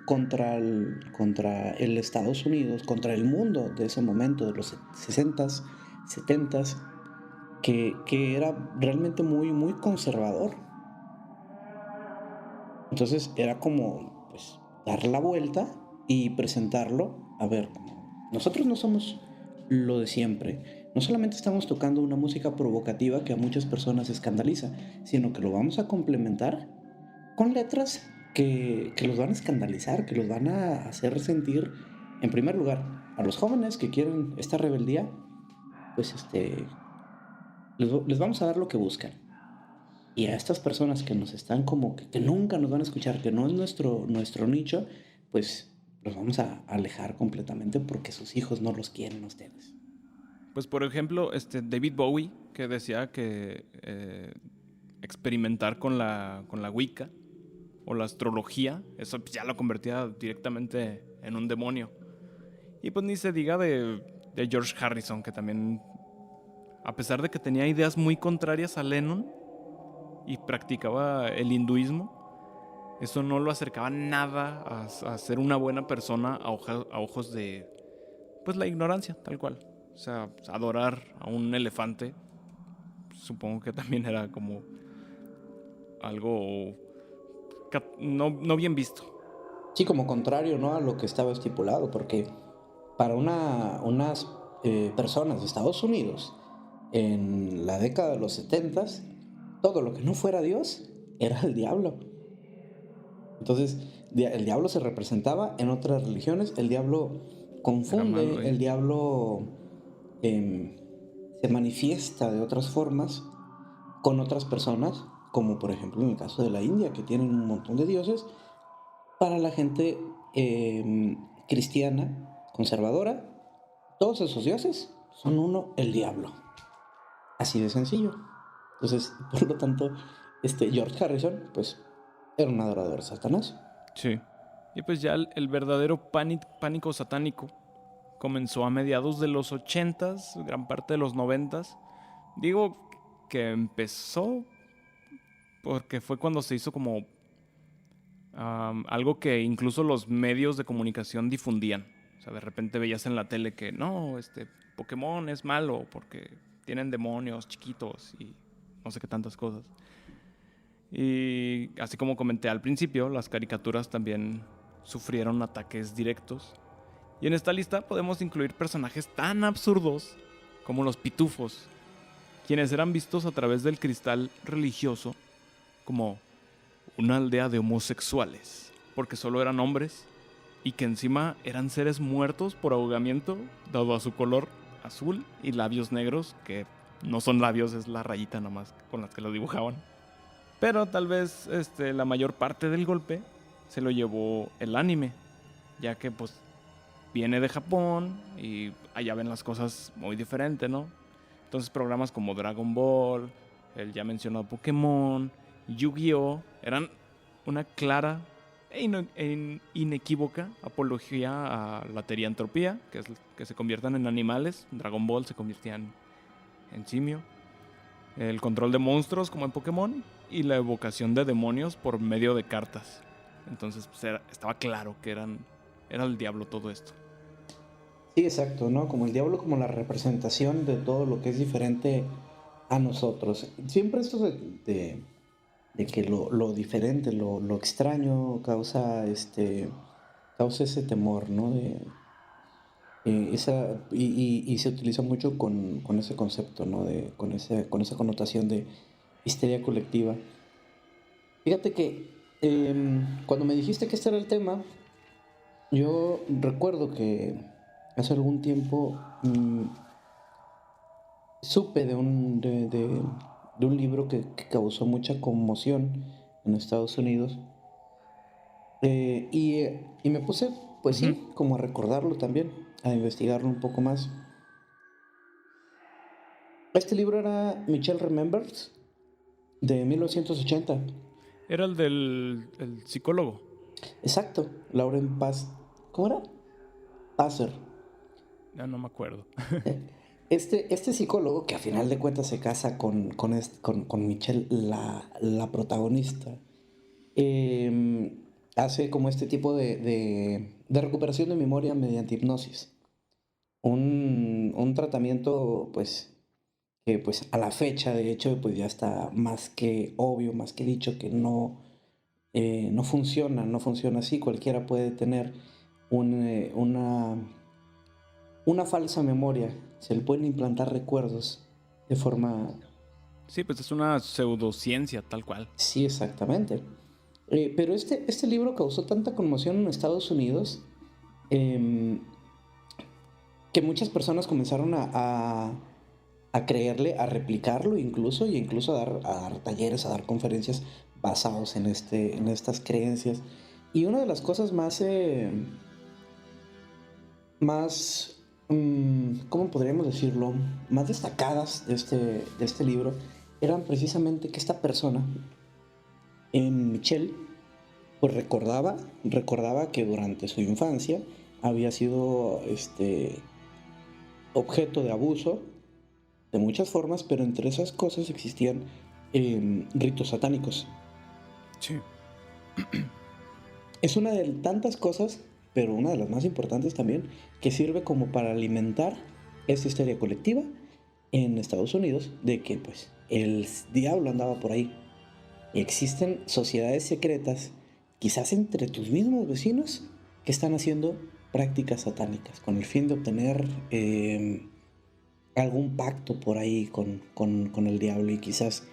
contra el Estados Unidos, contra el mundo de ese momento, de los 60s, 70s, que era realmente muy, muy conservador. Entonces era como, pues, dar la vuelta y presentarlo. A ver, nosotros no somos lo de siempre. No solamente estamos tocando una música provocativa que a muchas personas escandaliza, sino que lo vamos a complementar con letras que los van a escandalizar, que los van a hacer sentir, en primer lugar, a los jóvenes que quieren esta rebeldía, pues les vamos a dar lo que buscan. Y a estas personas que nos están como que nunca nos van a escuchar, que no es nuestro nicho, pues los vamos a alejar completamente porque sus hijos no los quieren a ustedes. Pues por ejemplo, David Bowie, que decía que experimentar con la Wicca o la astrología, eso pues, ya lo convertía directamente en un demonio. Y pues ni se diga de George Harrison, que también, a pesar de que tenía ideas muy contrarias a Lennon y practicaba el hinduismo, eso no lo acercaba nada a ser una buena persona a ojos de, pues, la ignorancia, tal cual. O sea, adorar a un elefante, supongo que también era como algo no bien visto. Sí, como contrario, ¿no?, a lo que estaba estipulado, porque para unas personas de Estados Unidos en la década de los 70s, todo lo que no fuera Dios era el diablo. Entonces, el diablo se representaba en otras religiones, el diablo Era malo, confunde, el diablo em, se manifiesta de otras formas con otras personas, como por ejemplo en el caso de la India, que tienen un montón de dioses. Para la gente cristiana, conservadora, todos esos dioses son uno, el diablo. Así de sencillo. Entonces, por lo tanto, George Harrison, pues, era un adorador de Satanás. Sí. Y pues ya el verdadero pánico satánico comenzó a mediados de los 80s, gran parte de los 90s. Digo que empezó porque fue cuando se hizo como algo que incluso los medios de comunicación difundían. O sea, de repente veías en la tele que no, Pokémon es malo porque tienen demonios chiquitos y no sé qué tantas cosas. Y así como comenté al principio, las caricaturas también sufrieron ataques directos. Y en esta lista podemos incluir personajes tan absurdos como los pitufos, quienes eran vistos a través del cristal religioso como una aldea de homosexuales, porque solo eran hombres y que encima eran seres muertos por ahogamiento, dado a su color azul y labios negros, que no son labios, es la rayita nomás con las que lo dibujaban. Pero tal vez la mayor parte del golpe se lo llevó el anime, ya que pues viene de Japón y allá ven las cosas muy diferentes, ¿no? Entonces programas como Dragon Ball, el ya mencionado Pokémon, Yu-Gi-Oh! Eran una clara e inequívoca apología a la teriantropía, que es que se conviertan en animales. Dragon Ball se convertía en simio. El control de monstruos como en Pokémon y la evocación de demonios por medio de cartas. Entonces pues, estaba claro que era el diablo todo esto. Sí, exacto, ¿no? Como el diablo, como la representación de todo lo que es diferente a nosotros. Siempre esto de que lo diferente, lo extraño causa ese temor, ¿no? Y se utiliza mucho con ese concepto, ¿no? Con esa connotación de histeria colectiva. Fíjate que cuando me dijiste que este era el tema, yo recuerdo que hace algún tiempo supe de un libro que causó mucha conmoción en Estados Unidos, Y me puse, pues Ujú. sí, como a recordarlo también, a investigarlo un poco más. Este libro era Michelle Remembers, de 1980. Era el del el psicólogo. Exacto, Lauren Paz. ¿Cómo era? Passer. Ya no me acuerdo. Este psicólogo, que a final de cuentas se casa con Michelle, la protagonista, hace como este tipo de recuperación de memoria mediante hipnosis. Un tratamiento, pues, que pues a la fecha, de hecho, pues ya está más que obvio, más que dicho, que no funciona así. Cualquiera puede tener un, eh, una, una falsa memoria. Se le pueden implantar recuerdos de forma... Sí, pues es una pseudociencia tal cual. Sí, exactamente. Pero este libro causó tanta conmoción en Estados Unidos, em, que muchas personas comenzaron a creerle, a replicarlo incluso, y incluso a dar talleres, a dar conferencias basados en estas creencias. Y una de las cosas más, ¿cómo podríamos decirlo? Más destacadas de este libro eran precisamente que esta persona, Michelle, pues recordaba que durante su infancia había sido objeto de abuso de muchas formas, pero entre esas cosas existían ritos satánicos. Sí. Es una de tantas cosas, pero una de las más importantes también, que sirve como para alimentar esta histeria colectiva en Estados Unidos de que pues el diablo andaba por ahí. Existen sociedades secretas, quizás entre tus mismos vecinos, que están haciendo prácticas satánicas con el fin de obtener algún pacto por ahí con el diablo, y quizás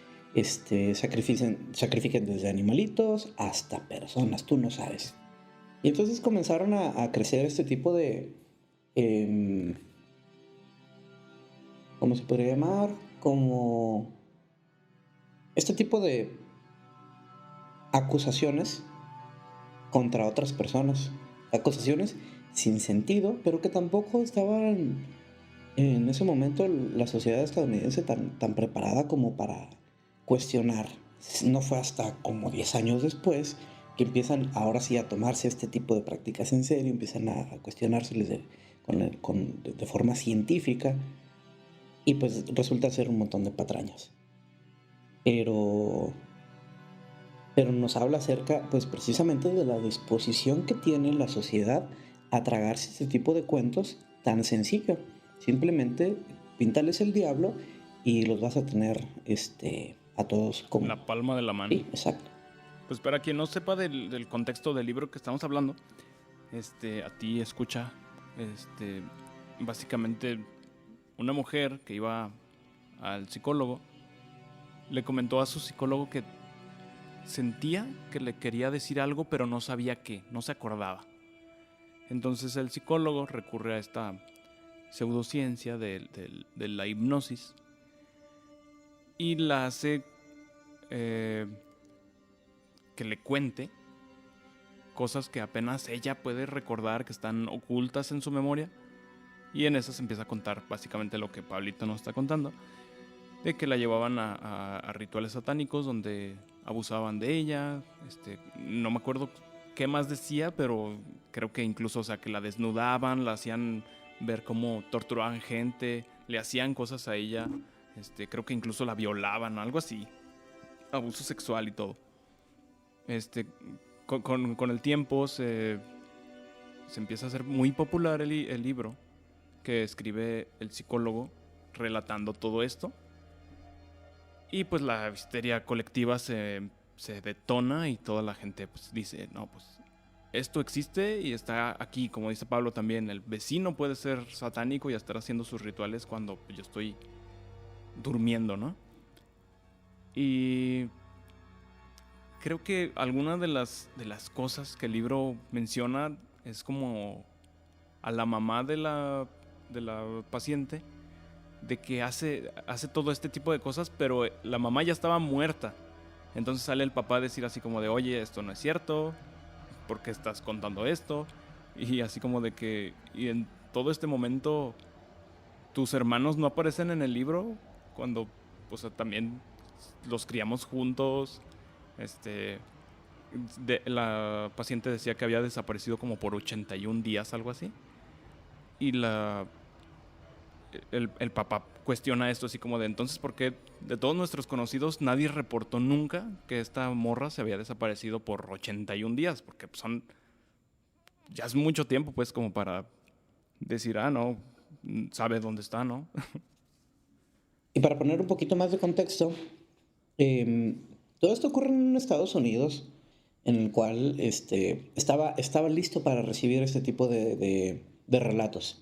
sacrifiquen desde animalitos hasta personas, tú no sabes. Y entonces comenzaron a crecer este tipo de, em, ¿cómo se podría llamar? Como este tipo de acusaciones contra otras personas. Acusaciones sin sentido, pero que tampoco estaban en ese momento la sociedad estadounidense tan preparada como para cuestionar. No fue hasta como 10 años después que empiezan ahora sí a tomarse este tipo de prácticas en serio, empiezan a cuestionárseles de forma científica, y pues resulta ser un montón de patrañas. Pero, pero nos habla acerca pues precisamente de la disposición que tiene la sociedad a tragarse este tipo de cuentos tan sencillo. Simplemente píntales el diablo y los vas a tener a todos En como... la palma de la mano. Sí, exacto. Pues para quien no sepa del contexto del libro que estamos hablando, a ti escucha, básicamente una mujer que iba al psicólogo le comentó a su psicólogo que sentía que le quería decir algo, pero no sabía qué, no se acordaba. Entonces el psicólogo recurre a esta pseudociencia de la hipnosis y la hace eh, que le cuente cosas que apenas ella puede recordar, que están ocultas en su memoria, y en esas empieza a contar básicamente lo que Pablito nos está contando, de que la llevaban a rituales satánicos donde abusaban de ella. No me acuerdo qué más decía, pero creo que incluso, o sea, que la desnudaban, la hacían ver cómo torturaban gente, le hacían cosas a ella, creo que incluso la violaban, algo así, abuso sexual y todo. Este, con el tiempo se empieza a hacer muy popular el libro que escribe el psicólogo relatando todo esto. Y pues la histeria colectiva se detona y toda la gente pues dice, no, pues esto existe y está aquí, como dice Pablo también, el vecino puede ser satánico y estar haciendo sus rituales cuando yo estoy durmiendo, ¿no? Y creo que alguna de las cosas que el libro menciona es como a la mamá de la paciente, de que hace todo este tipo de cosas, pero la mamá ya estaba muerta. Entonces sale el papá a decir así como de, oye, esto no es cierto, ¿por qué estás contando esto? Y así como de que, y en todo este momento, tus hermanos no aparecen en el libro, cuando, pues también los criamos juntos, este, la paciente decía que había desaparecido como por 81 días, algo así. Y el papá cuestiona esto así como de, entonces, ¿por qué de todos nuestros conocidos nadie reportó nunca que esta morra se había desaparecido por 81 días? Porque pues, ya es mucho tiempo, pues, como para decir, no, sabe dónde está, ¿no? Y para poner un poquito más de contexto, eh, todo esto ocurre en Estados Unidos, en el cual estaba listo para recibir este tipo de relatos.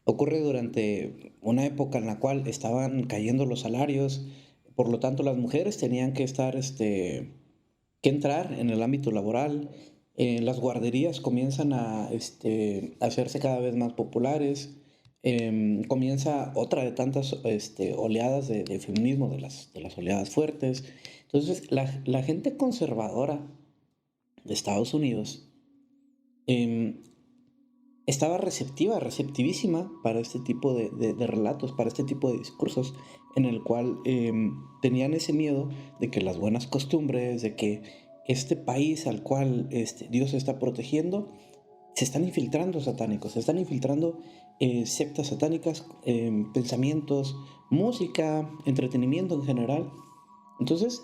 Ocurre durante una época en la cual estaban cayendo los salarios, por lo tanto las mujeres tenían que que entrar en el ámbito laboral. Las guarderías comienzan a hacerse cada vez más populares. Comienza otra de tantas oleadas de feminismo, de las oleadas fuertes. Entonces, la gente conservadora de Estados Unidos em, estaba receptivísima para este tipo de relatos, para este tipo de discursos, en el cual tenían ese miedo de que las buenas costumbres, de que este país al cual Dios está protegiendo, se están infiltrando satánicos, se están infiltrando sectas satánicas, pensamientos, música, entretenimiento en general. Entonces,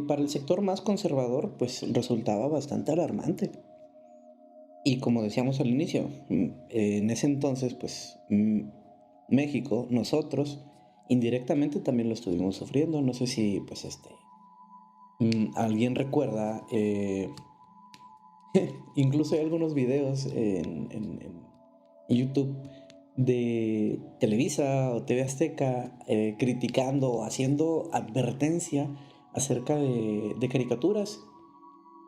para el sector más conservador, pues resultaba bastante alarmante. Y como decíamos al inicio, en ese entonces, pues México, nosotros, indirectamente también lo estuvimos sufriendo. No sé si, pues, alguien recuerda, incluso hay algunos videos en YouTube de Televisa o TV Azteca criticando o haciendo advertencia acerca de caricaturas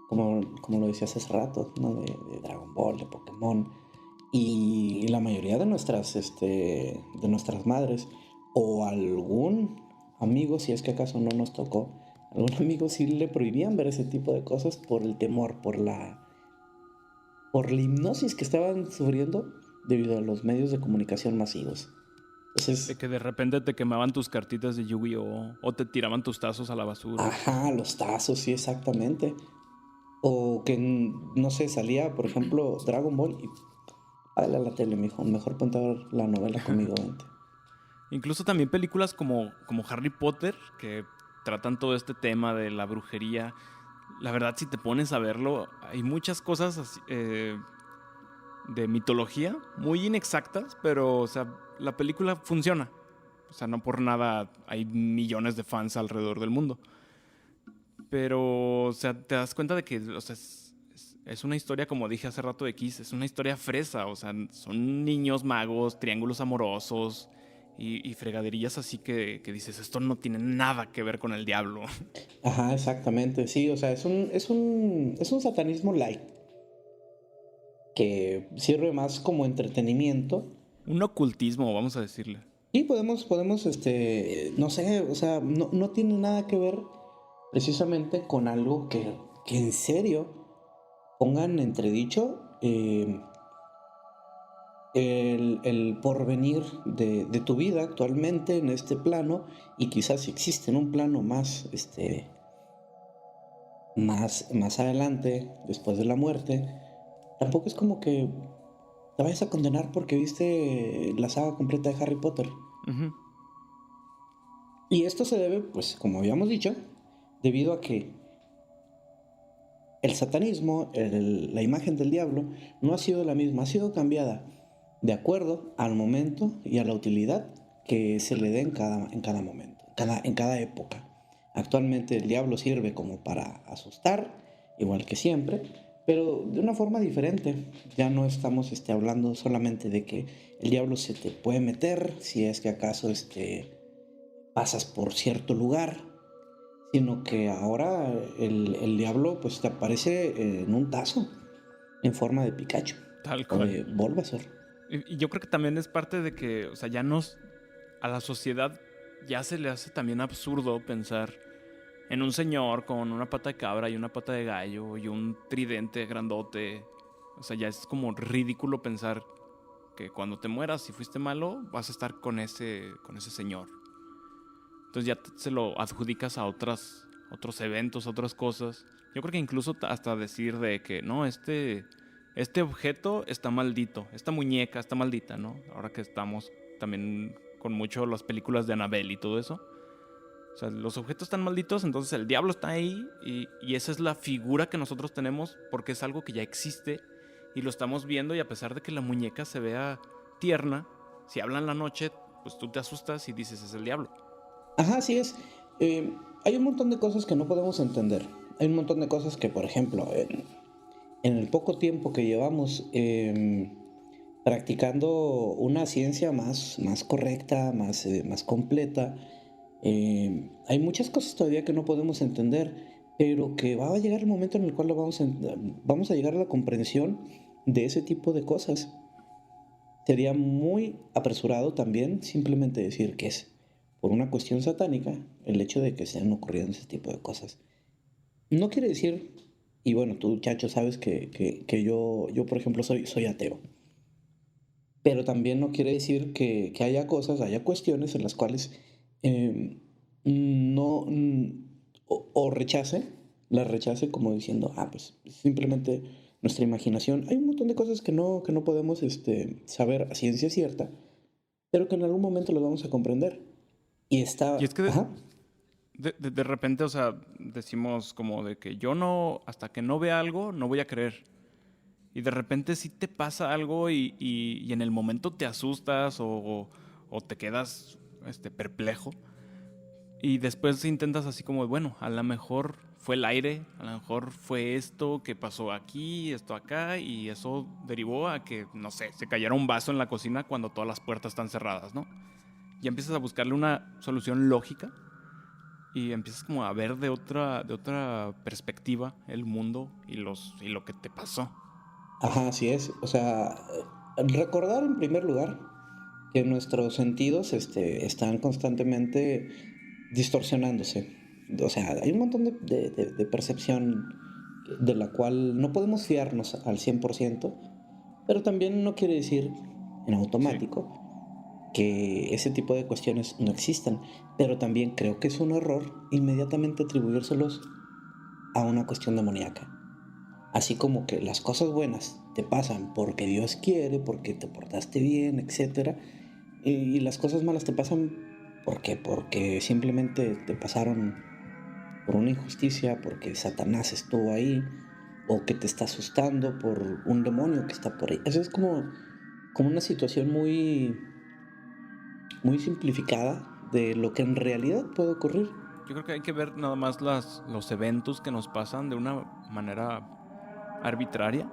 como lo decías hace rato, ¿no? De Dragon Ball, de Pokémon. Y la mayoría de nuestras madres, o algún amigo, si es que acaso no nos tocó, algún amigo sí le prohibían ver ese tipo de cosas por el temor, por la hipnosis que estaban sufriendo debido a los medios de comunicación masivos. De Entonces, que de repente te quemaban tus cartitas de Yu-Gi-Oh! O te tiraban tus tazos a la basura. ajá, los tazos, sí, exactamente. O que, no sé, salía, por ejemplo, Dragon Ball y párale a la tele, mijo. Mejor ponte a ver la novela conmigo, vente. Incluso también películas como Harry Potter, que tratan todo este tema de la brujería. La verdad, si te pones a verlo, hay muchas cosas así, de mitología muy inexactas, pero, o sea, la película funciona. O sea, no por nada hay millones de fans alrededor del mundo. Pero, o sea, te das cuenta de que, o sea, es una historia, como dije hace rato de Kiss, es una historia fresa. O sea, son niños magos, triángulos amorosos y fregaderías así que dices, esto no tiene nada que ver con el diablo. Ajá, exactamente. Sí, o sea, es un satanismo light que sirve más como entretenimiento. Un ocultismo, vamos a decirle. Y podemos, no sé, o sea, no tiene nada que ver precisamente con algo que en serio pongan en entredicho el porvenir de tu vida actualmente en este plano, y quizás si existe en un plano más adelante, después de la muerte. Tampoco es como que te vayas a condenar porque viste la saga completa de Harry Potter. Ujú. Y esto se debe, pues, como habíamos dicho, debido a que el satanismo, la imagen del diablo, no ha sido la misma, ha sido cambiada de acuerdo al momento y a la utilidad que se le dé en cada momento, en cada época. Actualmente el diablo sirve como para asustar, igual que siempre, pero de una forma diferente. Ya no estamos hablando solamente de que el diablo se te puede meter si es que acaso pasas por cierto lugar, sino que ahora el diablo pues te aparece en un tazo en forma de Pikachu Tal o cual. de Bulbasaur. Y yo creo que también es parte de que, o sea, a la sociedad ya se le hace también absurdo pensar en un señor con una pata de cabra y una pata de gallo y un tridente grandote. O sea, ya es como ridículo pensar que cuando te mueras, si fuiste malo, vas a estar con ese señor. Entonces ya se lo adjudicas a otros eventos, otras cosas. Yo creo que incluso hasta decir de que no, este objeto está maldito, esta muñeca está maldita, ¿no? Ahora que estamos también con mucho las películas de Annabelle y todo eso. O sea, los objetos están malditos, entonces el diablo está ahí y esa es la figura que nosotros tenemos porque es algo que ya existe y lo estamos viendo, y a pesar de que la muñeca se vea tierna, si habla en la noche, pues tú te asustas y dices es el diablo. Ajá, así es. Hay un montón de cosas que no podemos entender. Hay un montón de cosas que, por ejemplo, en el poco tiempo que llevamos practicando una ciencia más correcta, más completa, hay muchas cosas todavía que no podemos entender, pero que va a llegar el momento en el cual vamos a llegar a la comprensión de ese tipo de cosas. Sería muy apresurado también simplemente decir que es por una cuestión satánica el hecho de que estén ocurriendo ese tipo de cosas. No quiere decir, y bueno, tú, Chacho, sabes que yo, por ejemplo, soy ateo. Pero también no quiere decir que haya cuestiones en las cuales no, o las rechace como diciendo, pues simplemente nuestra imaginación. Hay un montón de cosas que no podemos saber a ciencia cierta, pero que en algún momento lo vamos a comprender. Y está, Y es que ajá, de repente, o sea, decimos como de que yo no, hasta que no vea algo, no voy a creer. Y de repente sí te pasa algo y en el momento te asustas o te quedas perplejo. Y después intentas así como, bueno, a lo mejor fue el aire, a lo mejor fue esto que pasó aquí, esto acá, y eso derivó a que, no sé, se cayera un vaso en la cocina cuando todas las puertas están cerradas, ¿no? Y empiezas a buscarle una solución lógica y empiezas como a ver de otra perspectiva el mundo y lo que te pasó. ajá, así es. O sea, recordar en primer lugar que nuestros sentidos están constantemente distorsionándose. O sea, hay un montón de percepción de la cual no podemos fiarnos al 100%, pero también no quiere decir en Sí. automático que ese tipo de cuestiones no existan. Pero también creo que es un error inmediatamente atribuírselos a una cuestión demoníaca. Así como que las cosas buenas te pasan porque Dios quiere, porque te portaste bien, etcétera, y las cosas malas te pasan porque simplemente te pasaron por una injusticia, porque Satanás estuvo ahí, o que te está asustando por un demonio que está por ahí. Eso es como una situación muy simplificada de lo que en realidad puede ocurrir. Yo creo que hay que ver nada más los eventos que nos pasan de una manera arbitraria.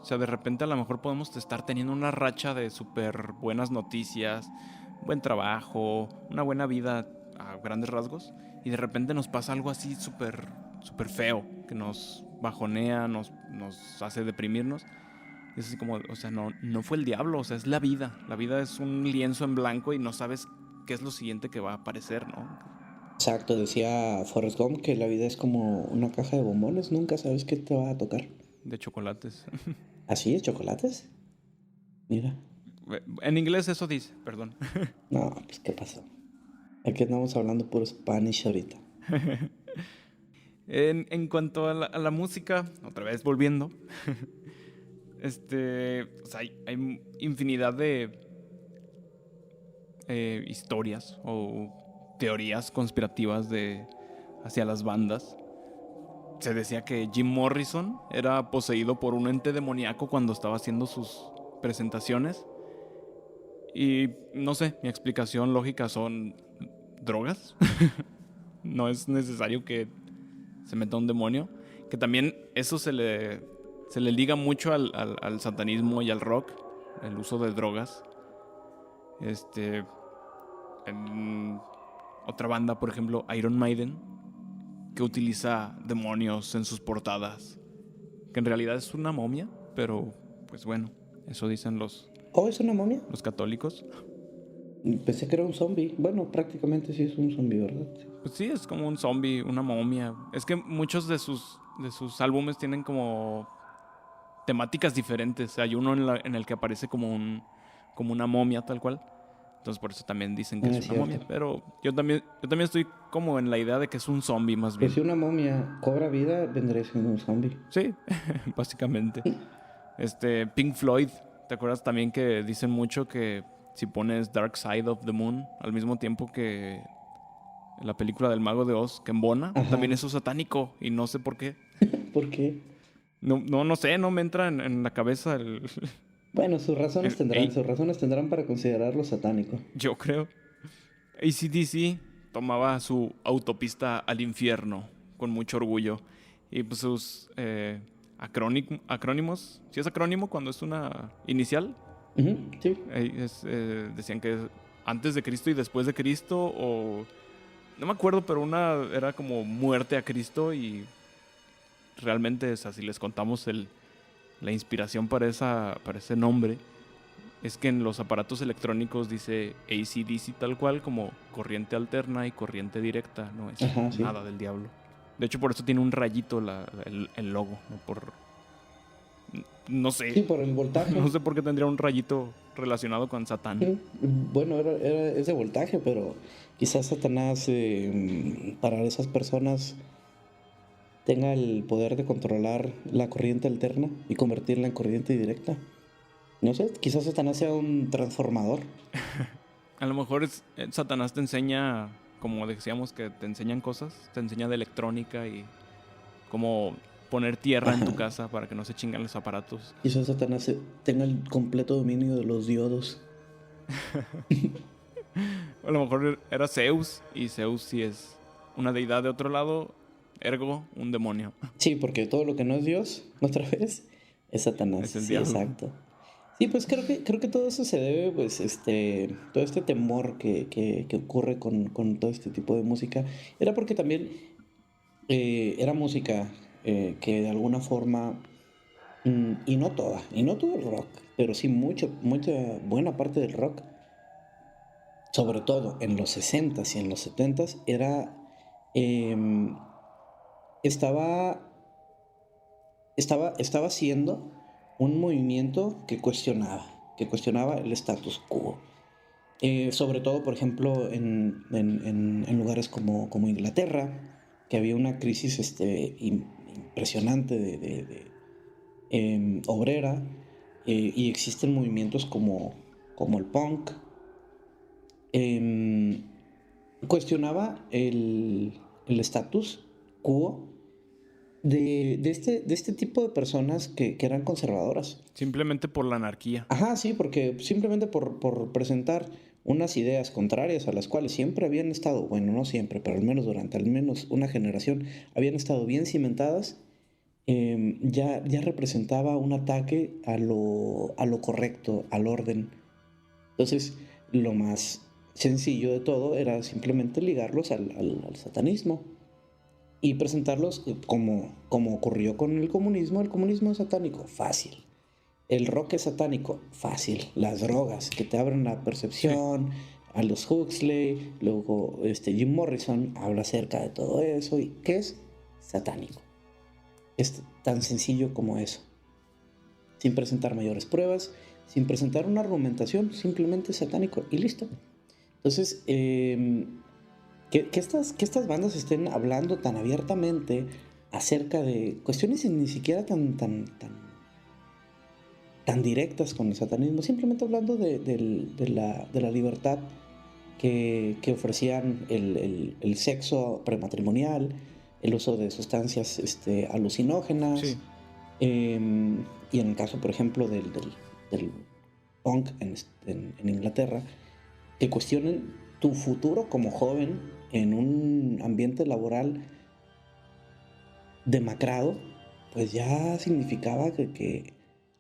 O sea, de repente a lo mejor podemos estar teniendo una racha de súper buenas noticias, buen trabajo, una buena vida a grandes rasgos, y de repente nos pasa algo así súper feo, que nos bajonea, nos hace deprimirnos. Es así como, o sea, no fue el diablo, o sea, es la vida. La vida es un lienzo en blanco y no sabes qué es lo siguiente que va a aparecer, ¿no? Exacto, decía Forrest Gump que la vida es como una caja de bombones, nunca sabes qué te va a tocar. De chocolates. ¿Así es, chocolates? Mira. En inglés eso dice, perdón. No, pues ¿qué pasó? Aquí andamos hablando puro Spanish ahorita. En cuanto a la música, otra vez volviendo, o sea, hay infinidad de historias o teorías conspirativas hacia las bandas. Se decía que Jim Morrison era poseído por un ente demoníaco cuando estaba haciendo sus presentaciones. Y no sé, mi explicación lógica son drogas. No es necesario que se meta un demonio. Que también eso se le liga mucho al satanismo y al rock, el uso de drogas. Este, en otra banda, por ejemplo, Iron Maiden, que utiliza demonios en sus portadas, que en realidad es una momia, pero pues bueno, eso dicen los, ¿Oh, es una momia? los católicos. Pensé que era un zombie. Bueno, prácticamente sí es un zombie, ¿verdad? Pues sí, es como un zombie, una momia. Es que muchos de sus álbumes tienen como temáticas diferentes. Hay uno en el que aparece como una momia tal cual. Entonces por eso también dicen que Ah, es es una cierto. momia. Pero yo también estoy como en la idea de que es un zombie más Pues bien. si una momia cobra vida, vendría siendo un zombie. Sí, básicamente. Pink Floyd, ¿te acuerdas también que dicen mucho que si pones Dark Side of the Moon al mismo tiempo que la película del Mago de Oz, que embona, Ajá. también eso es satánico y no sé por qué. ¿Por qué? No sé, no me entra en la cabeza Bueno, ey, sus razones tendrán para considerarlo satánico. yo creo. AC/DC tomaba su autopista al infierno con mucho orgullo y pues sus acrónimos, si es acrónimo cuando es una inicial, Ujú, sí. decían que antes de Cristo y después de Cristo o no me acuerdo, pero una era como muerte a Cristo y realmente, o sea, si les contamos la inspiración para ese nombre, es que en los aparatos electrónicos dice AC/DC tal cual, como corriente alterna y corriente directa, no es Ajá, sí. nada del diablo. De hecho, por eso tiene un rayito el logo, no sé, Sí, por el voltaje. no sé por qué tendría un rayito relacionado con Satán. Bueno, es de voltaje, pero quizás Satanás, para esas personas, tenga el poder de controlar la corriente alterna y convertirla en corriente directa. No sé, quizás Satanás sea un transformador. A lo mejor Satanás te enseña, como decíamos, que te enseñan cosas, te enseña de electrónica y cómo poner tierra en Ajá. tu casa para que no se chingan los aparatos. Quizás Satanás tenga el completo dominio de los diodos. A lo mejor era Zeus y Zeus sí es una deidad de otro lado, ergo un demonio. Sí, porque todo lo que no es Dios, otra vez, es Satanás. Es el Sí, diablo. exacto. Sí, pues creo que todo eso se debe, pues, todo este temor que ocurre con todo este tipo de música, era porque también era música que de alguna forma, y no todo el rock, pero sí mucha buena parte del rock, sobre todo en los 60s y en los 70s, em, estaba estaba haciendo un movimiento que cuestionaba el status quo. Sobre todo, por ejemplo, en lugares como Inglaterra, que había una crisis impresionante obrera, y existen movimientos como el punk. eh, Cuestionaba el status quo de este tipo de personas que eran conservadoras. Simplemente por la anarquía. Ajá, sí, porque simplemente por presentar unas ideas contrarias a las cuales siempre habían estado, bueno, no siempre, pero al menos durante al menos una generación, habían estado bien cimentadas, ya representaba un ataque a lo correcto, al orden. Entonces, lo más sencillo de todo era simplemente ligarlos al satanismo y presentarlos como ocurrió con el comunismo es satánico, fácil. El rock es satánico, fácil. Las drogas que te abren la Sí. percepción, a los Huxley, luego Jim Morrison habla acerca de todo eso y ¿qué es? Satánico. Es tan sencillo como eso. Sin presentar mayores pruebas, sin presentar una argumentación, simplemente satánico y listo. Entonces, que estas bandas estén hablando tan abiertamente acerca de cuestiones ni siquiera tan directas con el satanismo, simplemente hablando de la libertad que ofrecían el sexo prematrimonial, el uso de sustancias alucinógenas, Sí. y en el caso, por ejemplo, del punk en Inglaterra, que cuestionen tu futuro como joven en un ambiente laboral demacrado, pues ya significaba que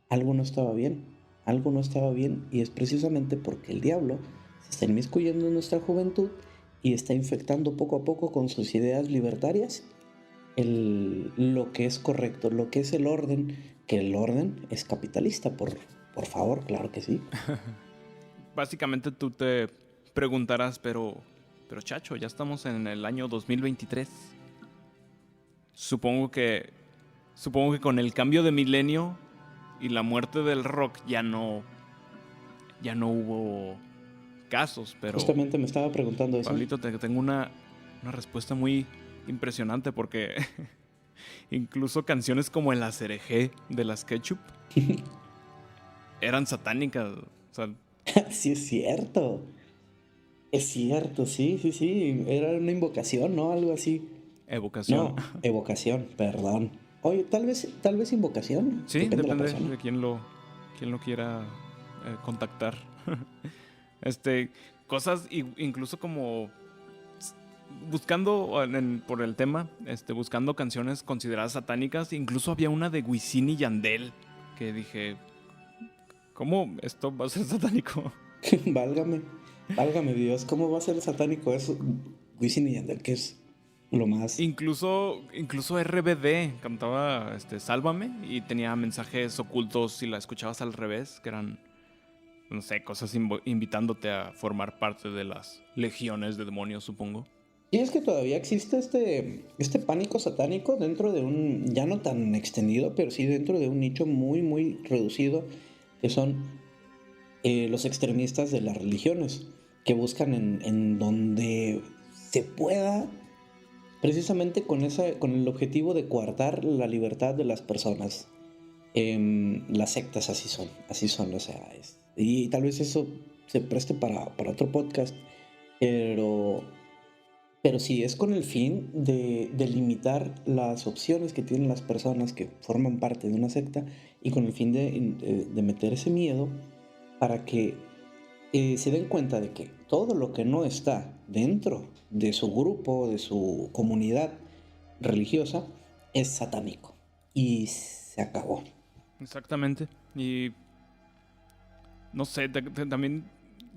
algo no estaba bien, algo no estaba bien, y es precisamente porque el diablo se está inmiscuyendo en nuestra juventud y está infectando poco a poco con sus ideas libertarias lo que es correcto, lo que es el orden, que el orden es capitalista, por favor, claro que sí. Básicamente preguntarás, pero Chacho, ya estamos en el año 2023. Supongo que con el cambio de milenio y la muerte del rock ya no hubo casos, pero Justamente me estaba preguntando eso. Pablito, tengo una respuesta muy impresionante porque incluso canciones como El Acerejé de las Ketchup eran satánicas. O sea, Sí, es cierto. Es cierto, sí. Era una invocación, ¿no? Algo así. evocación. No, evocación, perdón. Oye, tal vez invocación. Sí, Depende de la depende persona. de quién lo quiera contactar. Cosas incluso como buscando por el tema, buscando canciones consideradas satánicas. Incluso había una de Wisin y Yandel que dije, ¿cómo esto va a ser satánico? Válgame Dios, ¿cómo va a ser satánico eso? Wisin y Yandel, que es lo más... Incluso RBD cantaba Sálvame y tenía mensajes ocultos si la escuchabas al revés, que eran, no sé, cosas invitándote a formar parte de las legiones de demonios, supongo. Y es que todavía existe este pánico satánico dentro de un, ya no tan extendido, pero sí dentro de un nicho muy, muy reducido, que son los extremistas de las religiones, que buscan en donde se pueda, precisamente con el objetivo de coartar la libertad de las personas. Las sectas así son, o sea, y tal vez eso se preste para otro podcast, pero sí es con el fin de limitar las opciones que tienen las personas que forman parte de una secta y con el fin de meter ese miedo para que se den cuenta de que todo lo que no está dentro de su grupo, de su comunidad religiosa, es satánico. Y se acabó. Exactamente. Y no sé, también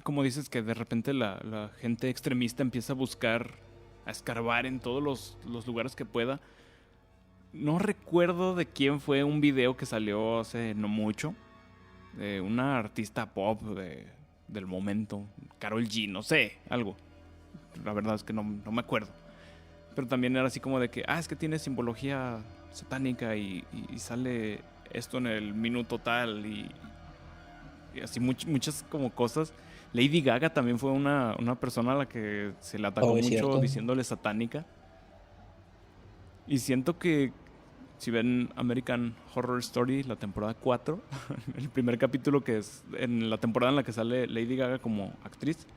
como dices que de repente la gente extremista empieza a buscar, a escarbar en todos los lugares que pueda. No recuerdo de quién fue un video que salió hace no mucho, de una artista pop del momento, Karol G, no sé, algo. La verdad es que no me acuerdo. Pero también era así como de que, es que tiene simbología satánica y sale esto en el minuto tal y así muchas como cosas. Lady Gaga también fue una persona a la que se le atacó Es mucho cierto. diciéndole satánica. Y siento que si ven American Horror Story, la temporada 4, el primer capítulo que es en la temporada en la que sale Lady Gaga como actriz,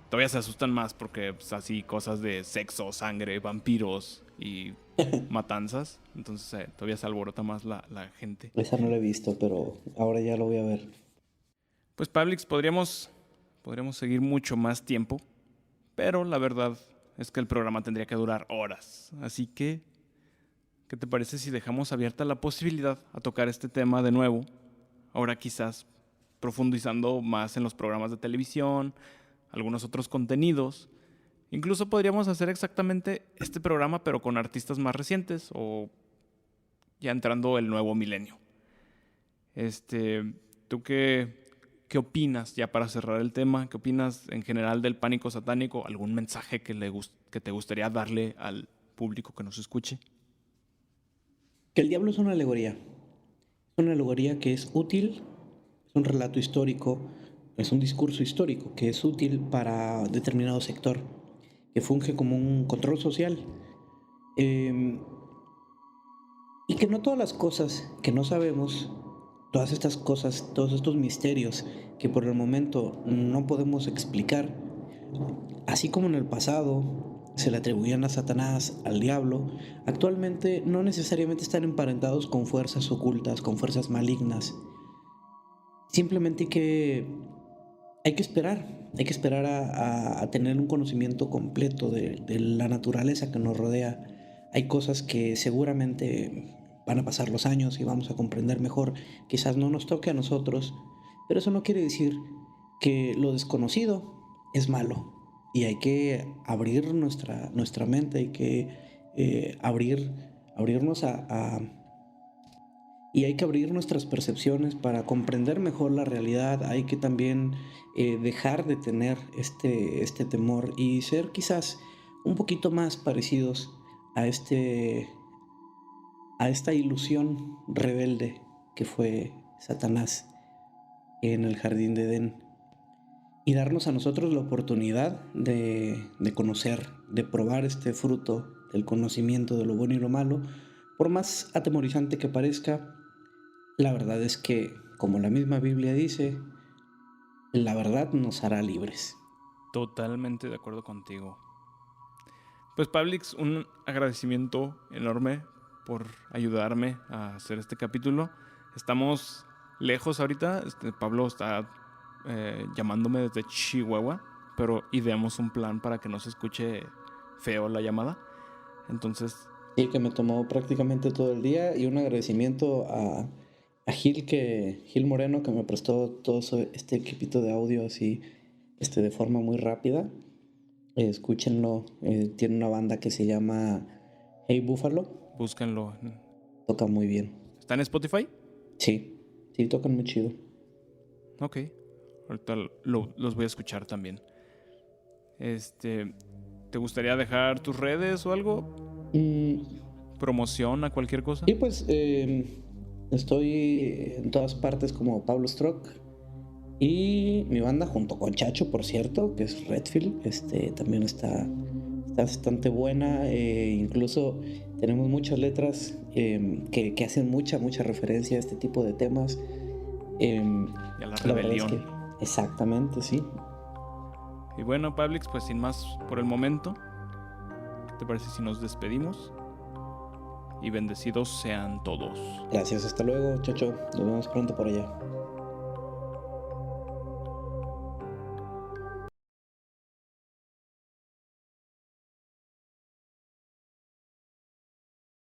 todavía se asustan más porque pues, así cosas de sexo, sangre, vampiros y matanzas. Entonces todavía se alborota más la gente. Esa no la he visto, pero ahora ya lo voy a ver. Pues Pablix, podríamos seguir mucho más tiempo, pero la verdad es que el programa tendría que durar horas. Así que, ¿qué te parece si dejamos abierta la posibilidad a tocar este tema de nuevo? Ahora quizás profundizando más en los programas de televisión, algunos otros contenidos. Incluso podríamos hacer exactamente este programa, pero con artistas más recientes o ya entrando el nuevo milenio. ¿Tú qué opinas, ya para cerrar el tema? ¿Qué opinas en general del pánico satánico? ¿Algún mensaje que te gustaría darle al público que nos escuche? Que el diablo es una alegoría. Es una alegoría que es útil, es un relato histórico, es un discurso histórico que es útil para determinado sector, que funge como un control social. Y que no todas las cosas que no sabemos, todas estas cosas, todos estos misterios que por el momento no podemos explicar, así como en el pasado se le atribuían a Satanás, al diablo, actualmente no necesariamente están emparentados con fuerzas ocultas, con fuerzas malignas. Simplemente hay que esperar a tener un conocimiento completo de la naturaleza que nos rodea. Hay cosas que seguramente van a pasar los años y vamos a comprender mejor. Quizás no nos toque a nosotros, pero eso no quiere decir que lo desconocido es malo. Y hay que abrir nuestra mente, hay que abrirnos y hay que abrir nuestras percepciones para comprender mejor la realidad. Hay que también dejar de tener este temor y ser quizás un poquito más parecidos a esta ilusión rebelde que fue Satanás en el jardín de Edén, y darnos a nosotros la oportunidad de conocer, de probar este fruto del conocimiento de lo bueno y lo malo. Por más atemorizante que parezca, la verdad es que, como la misma Biblia dice, la verdad nos hará libres. Totalmente de acuerdo contigo. Pues Pablix, un agradecimiento enorme por ayudarme a hacer este capítulo. Estamos lejos ahorita. Pablo está llamándome desde Chihuahua, pero ideamos un plan para que no se escuche feo la llamada. Entonces, Sí, que me tomó prácticamente todo el día, y un agradecimiento a Gil Moreno, que me prestó todo este equipito de audio así, de forma muy rápida. Escúchenlo, tiene una banda que se llama Hey Buffalo. búsquenlo. Toca muy bien. ¿Está en Spotify? Sí, tocan muy chido. Ok, ahorita los voy a escuchar también. ¿Te gustaría dejar tus redes o algo? ¿Promoción a cualquier cosa? Y pues estoy en todas partes como Pablo Strock, y mi banda junto con Chacho, por cierto, que es Redfield, también está bastante buena. Incluso tenemos muchas letras que hacen mucha referencia a este tipo de temas. Y a la rebelión. Es que, exactamente, sí. Y bueno, Pablix, pues sin más por el momento, ¿qué te parece si nos despedimos? Y bendecidos sean todos. Gracias, hasta luego, Chacho. Nos vemos pronto por allá.